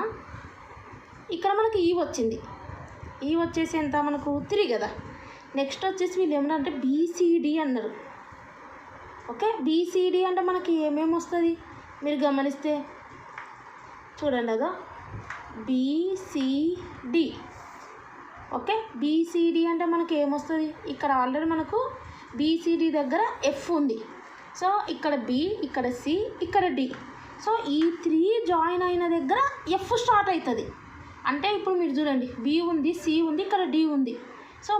ఇక్కడ మనకి ఈ వచ్చింది, ఈ వచ్చేసి ఎంత మనకు 3 కదా. నెక్స్ట్ వచ్చేసి వీళ్ళు ఏమన్నా బీసీడీ అన్నారు. ఓకే, బీసీడీ అంటే మనకి ఏమేమి వస్తుంది మీరు గమనిస్తే చూడండి, అదో బీసీడీ. ఓకే, బీసీడీ అంటే మనకి ఏమొస్తుంది, ఇక్కడ ఆల్రెడీ మనకు బీసీడీ దగ్గర ఎఫ్ ఉంది. సో ఇక్కడ బి, ఇక్కడ సి, ఇక్కడ డి. సో ఈ 3 జాయిన్ అయిన దగ్గర ఎఫ్ స్టార్ట్ అవుతుంది. అంటే ఇప్పుడు మీరు చూడండి, బి ఉంది, సి ఉంది, ఇక్కడ డి ఉంది. సో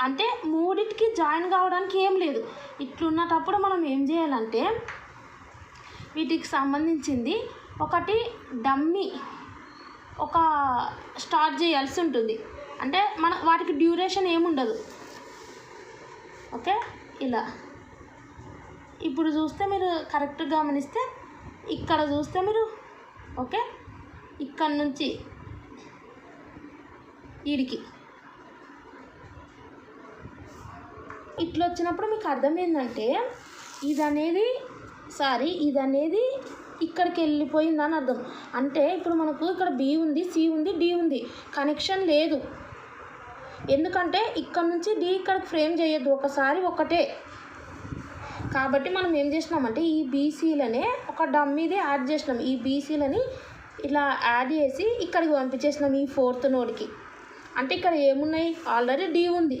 అంటే మూడింటికి జాయిన్ కావడానికి ఏం లేదు. ఇట్లున్నటప్పుడు మనం ఏం చేయాలంటే వీటికి సంబంధించింది ఒకటి డమ్మీ ఒక స్టార్ట్ చేయాల్సి ఉంటుంది. అంటే వాటికి డ్యూరేషన్ ఏముండదు. ఓకే, ఇలా ఇప్పుడు చూస్తే మీరు కరెక్ట్గా గమనిస్తే ఇక్కడ చూస్తే మీరు ఓకే, ఇక్కడ నుంచి వీడికి ఇట్లా వచ్చినప్పుడు మీకు అర్థమైందంటే ఇది అనేది ఇక్కడికి వెళ్ళిపోయిందని అర్థం. అంటే ఇప్పుడు మనకు ఇక్కడ బి ఉంది, సి ఉంది, డి ఉంది, కనెక్షన్ లేదు. ఎందుకంటే ఇక్కడ నుంచి డి ఇక్కడికి ఫ్రేమ్ చేయొద్దు, ఒకసారి ఒకటే. కాబట్టి మనం ఏం చేసినామంటే ఈ బీసీలనే ఒక డమ్మీది యాడ్ చేసినాం. ఈ బీసీలని ఇలా యాడ్ చేసి ఇక్కడికి పంపించేసినాం ఈ 4th నోడ్కి. అంటే ఇక్కడ ఏమున్నాయి, ఆల్రెడీ డి ఉంది,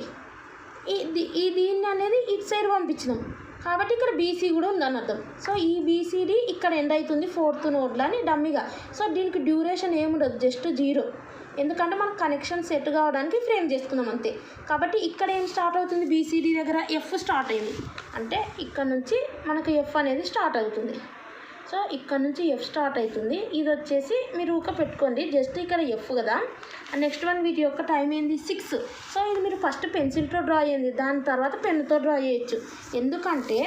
దీన్ని అనేది ఇటు సైడ్ పంపించినాం కాబట్టి ఇక్కడ బీసీ కూడా ఉందని అర్థం. సో ఈ బీసీడీ ఇక్కడ ఎండ్ అవుతుంది 4th నోడ్లో అని డమ్మీగా. సో దీనికి డ్యూరేషన్ ఏముండదు, జస్ట్ 0. ఎందుకంటే మనకు కనెక్షన్ సెట్ కావడానికి ఫ్రేమ్ చేసుకుందాం అంతే. కాబట్టి ఇక్కడ ఏం స్టార్ట్ అవుతుంది, బీసీడీ దగ్గర ఎఫ్ స్టార్ట్ అయింది, అంటే ఇక్కడ నుంచి మనకు ఎఫ్ అనేది స్టార్ట్ అవుతుంది. సో ఇక్కడ నుంచి ఎఫ్ స్టార్ట్ అవుతుంది. ఇది వచ్చేసి మీరు ఊక పెట్టుకోండి, జస్ట్ ఇక్కడ ఎఫ్ కదా. నెక్స్ట్ వన్ వీటి యొక్క టైం ఏంది 6. సో ఇది మీరు ఫస్ట్ పెన్సిల్తో డ్రా చేయండి, దాని తర్వాత పెన్నుతో డ్రా చేయొచ్చు. ఎందుకంటే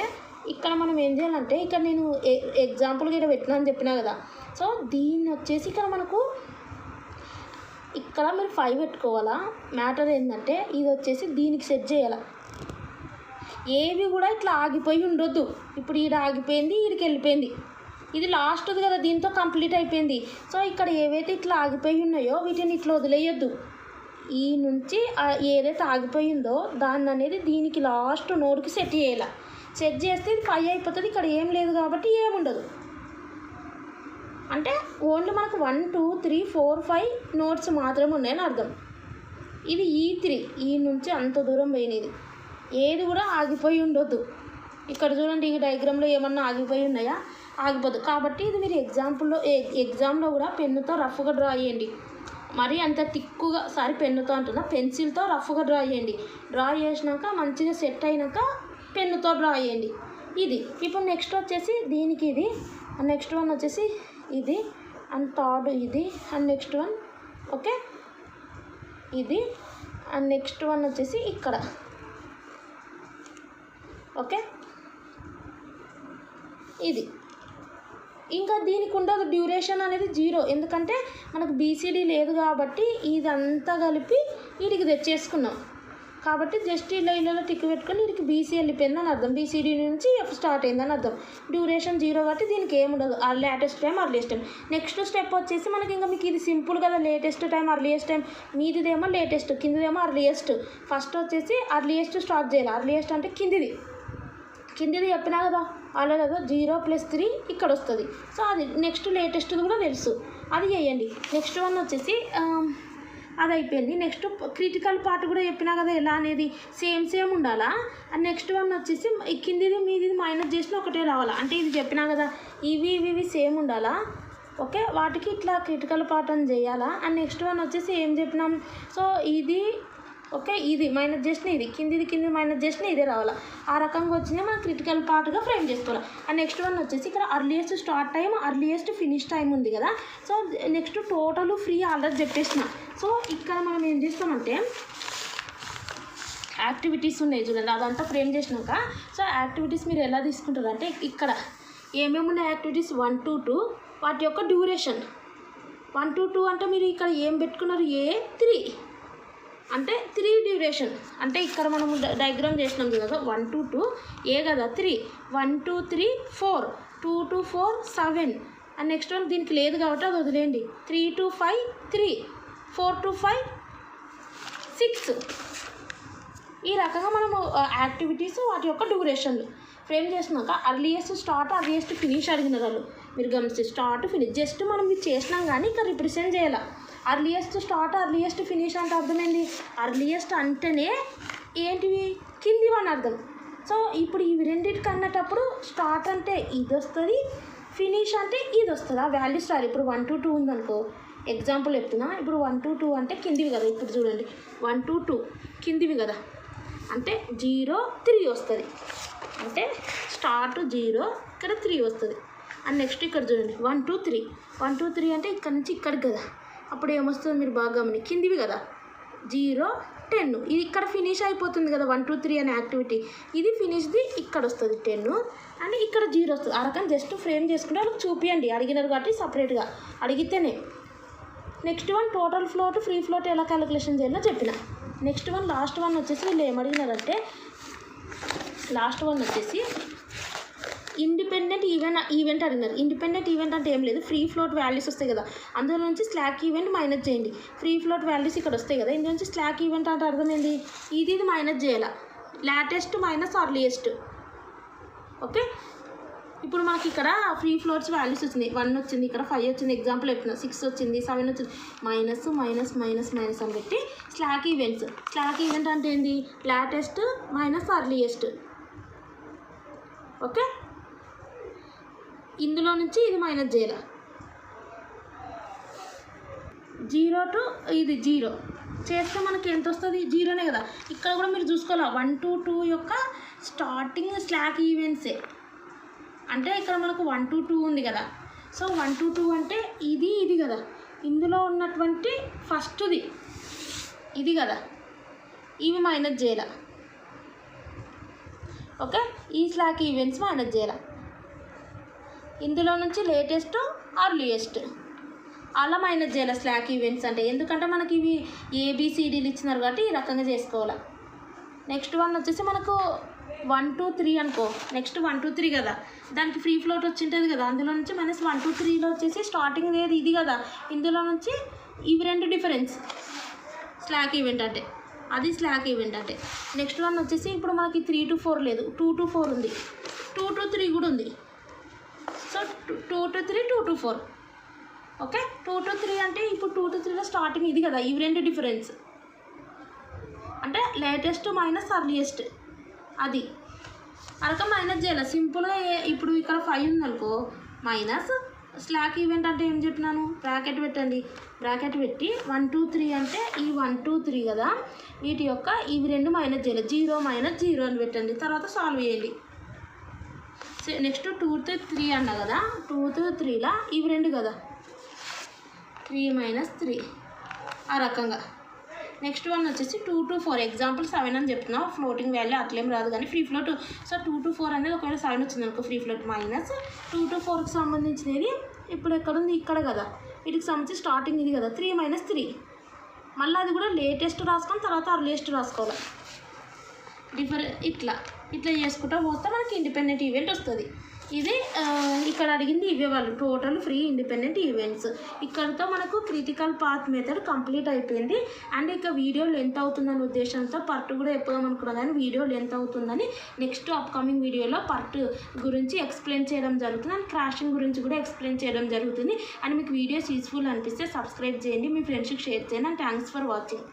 ఇక్కడ మనం ఏం చేయాలంటే, ఇక్కడ నేను ఎగ్జాంపుల్గా ఇక్కడ పెట్టినా అని చెప్పినా కదా. సో దీన్ని వచ్చేసి ఇక్కడ మనకు ఇక్కడ మీరు 5 పెట్టుకోవాలా. మ్యాటర్ ఏంటంటే ఇది వచ్చేసి దీనికి సెట్ చేయాలి. ఏవి కూడా ఇట్లా ఆగిపోయి ఉండొద్దు. ఇప్పుడు ఈడ ఆగిపోయింది, ఈడికి వెళ్ళిపోయింది, ఇది లాస్ట్ది కదా, దీంతో కంప్లీట్ అయిపోయింది. సో ఇక్కడ ఏవైతే ఇట్లా ఆగిపోయి ఉన్నాయో వీటిని ఇట్లా వదిలేయొద్దు. ఈ నుంచి ఏదైతే ఆగిపోయిందో దాన్ని అనేది దీనికి లాస్ట్ నోడ్కి సెట్ చేయాలి. సెట్ చేస్తే ఇది 5 అయిపోతుంది. ఇక్కడ ఏం లేదు కాబట్టి ఏముండదు. అంటే ఓన్లీ మనకు 1 2 3 4 5 నోట్స్ మాత్రమే ఉన్నాయని అర్థం. ఇది E3, ఈ నుంచి అంత దూరం పోయినది, ఏది కూడా ఆగిపోయి ఉండొద్దు. ఇక్కడ చూడండి, ఈ డయాగ్రామ్లో ఏమన్నా ఆగిపోయి ఉన్నాయా? ఆగిపోదు. కాబట్టి ఇది మీరు ఎగ్జామ్లో కూడా పెన్నుతో రఫ్గా డ్రా చేయండి. మరి అంత టిక్కుగా, పెన్నుతో అంటున్నా, పెన్సిల్తో రఫ్గా డ్రా చేయండి. డ్రా చేసినాక మంచిగా సెట్ అయినాక పెన్నుతో డ్రా చేయండి. ఇది ఇప్పుడు నెక్స్ట్ వచ్చేసి దీనికి ఇది, నెక్స్ట్ వన్ వచ్చేసి ఇది, అండ్ థర్డ్ ఇది, అండ్ నెక్స్ట్ వన్ ఓకే ఇది, అండ్ నెక్స్ట్ వన్ వచ్చేసి ఇక్కడ ఓకే ఇది. ఇంకా దీనికి ఉండదు డ్యూరేషన్ అనేది 0, ఎందుకంటే మనకు బీసీడీ లేదు కాబట్టి ఇదంతా కలిపి వీటికి తెచ్చేసుకున్నాం. కాబట్టి జస్ట్ ఇలా టిక్ పెట్టుకొని వీటికి బీసీ వెళ్ళిపోయిందని అర్థం, బీసీడీ నుంచి ఎఫ్ స్టార్ట్ అయిందని అర్థం. డ్యూరేషన్ 0 కాబట్టి దీనికి ఏముండదు. ఆ latest time, earliest time. Next step వచ్చేసి మనకి ఇంకా మీకు ఇది సింపుల్ కదా, లేటెస్ట్ టైం, అర్లియస్ట్ టైం. మీదిదేమో లేటెస్ట్, కిందిదేమో అర్లియస్ట్. ఫస్ట్ వచ్చేసి అర్లియస్ట్ స్టార్ట్ చేయాలి. అర్లియస్ట్ అంటే కిందిది చెప్పినా కదా ఆల్రెడీ కదా, 0 + 3 ఇక్కడ వస్తుంది. సో అది నెక్స్ట్ లేటెస్ట్ కూడా తెలుసు, అది చేయండి. నెక్స్ట్ వన్ వచ్చేసి అది అయిపోయింది. నెక్స్ట్ క్రిటికల్ పార్ట్ కూడా చెప్పినా కదా ఎలా అనేది, సేమ్ ఉండాలా. అండ్ నెక్స్ట్ వన్ వచ్చేసి కిందిది మీది మైనస్ చేసిన ఒకటే రావాలా. అంటే ఇది చెప్పినా కదా, ఇవి సేమ్ ఉండాలా. ఓకే, వాటికి ఇట్లా క్రిటికల్ పార్ట్ అని చేయాలా. అండ్ నెక్స్ట్ వన్ వచ్చేసి ఏం చెప్పినాం, సో ఇది ఓకే, ఇది మైనస్ చేసిన ఇది, కింది మైనస్ చేసిన ఇదే రావాలా. ఆ రకంగా వచ్చింది మనం క్రిటికల్ పార్ట్గా ఫ్రేమ్ చేసుకోవాలి. అండ్ నెక్స్ట్ వన్ వచ్చేసి ఇక్కడ earliest start time, earliest finish time ఉంది కదా. So next total free already చెప్పేసిన. సో ఇక్కడ మనం ఏం చేస్తామంటే యాక్టివిటీస్ ఉన్నాయి చూడండి, అదంతా ఫ్రేమ్ చేసినాక సో యాక్టివిటీస్ మీరు ఎలా తీసుకుంటారు అంటే, ఇక్కడ ఏమేమి ఉన్నాయి యాక్టివిటీస్ 1 to 2, వాటి యొక్క డ్యూరేషన్ 1 to 2 అంటే మీరు ఇక్కడ ఏం పెట్టుకున్నారు, A3 అంటే 3 డ్యూరేషన్. అంటే ఇక్కడ మనము డయాగ్రామ్ చేసినాం కదా, 1 to 2 ఏ కదా 3, 1 to 3 4, 2 to 4 7. And next one దీనికి లేదు కాబట్టి అది వదిలేయండి. 3 to 5 3, 4 to 5 6. ఈ రకంగా మనము యాక్టివిటీస్ వాటి యొక్క డ్యూరేషన్లు ఫ్రేమ్ చేసినాక అర్లియస్ట్ స్టార్ట్, అర్లియస్ట్ ఫినిష్ అడిగిన వాళ్ళు మీరు గమనిస్తే, స్టార్ట్ ఫినిష్ జస్ట్ మనం ఇది చేసినాం కానీ ఇక్కడ రిప్రజెంట్ చేయాలి. అర్లియస్ట్ స్టార్ట్, అర్లియస్ట్ ఫినిష్ అంటే అర్థమైంది. అర్లియస్ట్ అంటేనే ఏంటివి, కింది అని అర్థం. సో ఇప్పుడు ఇవి రెండింటికి అన్నటప్పుడు స్టార్ట్ అంటే ఇది వస్తుంది, ఫినిష్ అంటే ఇది వస్తుంది. ఆ వాల్యూస్ రాదు. ఇప్పుడు 1 to 2 ఉందనుకో, ఎగ్జాంపుల్ చెప్తున్నా. ఇప్పుడు 1 to 2 అంటే కిందివి కదా. ఇప్పుడు చూడండి 1 to 2 కిందివి కదా, అంటే 0 3 వస్తుంది. అంటే స్టార్ట్ 0, ఇక్కడ 3 వస్తుంది. అండ్ నెక్స్ట్ ఇక్కడ చూడండి 1 to 3, 1 to 3 అంటే ఇక్కడ నుంచి ఇక్కడికి కదా. అప్పుడు ఏమొస్తుంది మీరు బాగా గమని, కిందివి కదా 0 10. ఇది ఇక్కడ ఫినిష్ అయిపోతుంది కదా 1 to 3 అనే యాక్టివిటీ. ఇది ఫినిష్ది ఇక్కడ వస్తుంది 10, అండ్ ఇక్కడ 0 వస్తుంది. ఆ రకం జస్ట్ ఫ్రేమ్ చేసుకుంటే వాళ్ళకి చూపియండి, అడిగినారు కాబట్టి సపరేట్గా అడిగితేనే. Next one total float, free float ఎలా క్యాలిక్యులేషన్ చేయాలో చెప్పిన. నెక్స్ట్ వన్ లాస్ట్ వన్ వచ్చేసి వీళ్ళు ఏమడిగినారంటే, లాస్ట్ వన్ వచ్చేసి ఇండిపెండెంట్ ఈవెంట్ అడిగినారు. ఇండిపెండెంట్ ఈవెంట్ అంటే ఏం లేదు, ఫ్రీ ఫ్లోట్ వాల్యూస్ వస్తాయి కదా, అందులో నుంచి స్లాక్ ఈవెంట్ మైనస్ చేయండి. ఫ్రీ ఫ్లోట్ వాల్యూస్ ఇక్కడ వస్తాయి కదా, ఇందులో నుంచి స్లాక్ ఈవెంట్ అంటే అర్థమైంది, ఇది మైనస్ చేయాలి. Latest minus earliest. ఓకే, ఇప్పుడు మనకి ఇక్కడ ఫ్రీ ఫ్లోట్స్ వాల్యూస్ వచ్చినాయి. 1 వచ్చింది, ఇక్కడ 5 వచ్చింది, ఎగ్జాంపుల్ చెప్పిన 6 వచ్చింది, 7 వచ్చింది. మైనస్ మైనస్ మైనస్ మైనస్ అని పెట్టి స్లాక్ ఈవెంట్స్. స్లాక్ ఈవెంట్ అంటే ఏంటి, లేటెస్ట్ మైనస్ అర్లియస్ట్. ఓకే, ఇందులో నుంచి ఇది మైనస్ చేయాలి. 0 to ఇది 0 చేస్తే మనకి ఎంత వస్తుంది, 0నే కదా. ఇక్కడ కూడా మీరు చూసుకోవాలి 1 to 2 యొక్క స్టార్టింగ్ స్లాక్ ఈవెంట్సే. అంటే ఇక్కడ మనకు 1 to 2 ఉంది కదా. సో 1 to 2 అంటే ఇది కదా, ఇందులో ఉన్నటువంటి ఫస్ట్ది ఇది కదా, ఇవి మైనస్ చేయాల. ఓకే, ఈ స్లాక్ ఈవెంట్స్ మైనస్ చేయాల. ఇందులో నుంచి లేటెస్ట్ అర్లియెస్ట్ అలా మైనస్ చేయాలి స్లాక్ ఈవెంట్స్ అంటే. ఎందుకంటే మనకి ఇవి ఏబిసిడీలు ఇచ్చినారు కాబట్టి ఈ రకంగా చేసుకోవాలి. నెక్స్ట్ వన్ వచ్చేసి మనకు 1 to 3 అనుకో. నెక్స్ట్ 1 to 3 కదా, దానికి ఫ్రీ ఫ్లోట్ వచ్చింటుంది కదా, అందులో నుంచి మైనస్ 1 to 3లో వచ్చేసి స్టార్టింగ్ ఏది ఇది కదా, ఇందులో నుంచి ఇవి రెండు డిఫరెన్స్ స్లాక్ ఈవెంట్ అంటే, అది స్లాక్ ఈవెంట్ అంటే. నెక్స్ట్ వన్ వచ్చేసి ఇప్పుడు మనకి 3 to 4 లేదు, 2 to 4 ఉంది, 2 to 3 కూడా ఉంది. So 2 to 3, 2 to 4. Okay, 2 to 3 అంటే ఇప్పుడు 2 to 3లో స్టార్టింగ్ ఇది కదా, ఇవి రెండు డిఫరెన్స్ అంటే లేటెస్ట్ మైనస్ అర్లియెస్ట్, అది అరక మైనస్ చేయాలి సింపుల్గా. ఇప్పుడు ఇక్కడ 5 ఉందనుకో, మైనస్ స్లాక్ ఈవెంట్ అంటే ఏం చెప్పినాను, బ్రాకెట్ పెట్టండి. బ్రాకెట్ పెట్టి 1 to 3 అంటే ఈ 1 to 3 కదా, వీటి యొక్క ఇవి రెండు మైనస్ చేయాలి, 0 - 0 అని పెట్టండి. తర్వాత సాల్వ్ చేయండి. నెక్స్ట్ 2 to 3 అన్నా కదా, 2 to 3లా ఇవి రెండు కదా, 3 - 3 ఆ రకంగా. నెక్స్ట్ వన్ వచ్చేసి 2 to 4, ఎగ్జాంపుల్ 7 అని చెప్తున్నావు, ఫ్లోటింగ్ వాల్యూ అట్లేం రాదు కానీ ఫ్రీ ఫ్లోట్. సో 2 to 4 అనేది ఒకవేళ 7 వచ్చింది అనుకో, ఫ్రీ ఫ్లోట్ మైనస్ 2 to 4కి సంబంధించినది ఇప్పుడు ఎక్కడుంది, ఇక్కడ కదా, వీటికి సంబంధించి స్టార్టింగ్ ఇది కదా, 3 - 3. మళ్ళీ అది కూడా లేటెస్ట్ రాసుకొని తర్వాత అర్లియెస్ట్ రాసుకోవాలి. ఇట్లా చేసుకుంటూ పోతే మనకి ఇండిపెండెంట్ ఈవెంట్ వస్తుంది. ఇది ఇక్కడ అడిగింది ఇవే వాళ్ళు టోటల్ ఫ్రీ ఇండిపెండెంట్ ఈవెంట్స్. ఇక్కడితో మనకు క్రిటికల్ పాత్ మెథడ్ కంప్లీట్ అయిపోయింది. అండ్ ఇక వీడియో లెంత్ అవుతుందని ఉద్దేశంతో పార్ట్ కూడా చెప్పుదాం అనుకున్నాను కానీ వీడియో లెంత్ అవుతుందని నెక్స్ట్ అప్కమింగ్ వీడియోలో పార్ట్ గురించి ఎక్స్ప్లెయిన్ చేయడం జరుగుతుంది. అండ్ క్రాషింగ్ గురించి కూడా ఎక్స్ప్లెయిన్ చేయడం జరుగుతుంది. అండ్ మీకు వీడియోస్ యూస్ఫుల్ అనిపిస్తే సబ్స్క్రైబ్ చేయండి, మీ ఫ్రెండ్స్కి షేర్ చేయండి. And thanks for watching.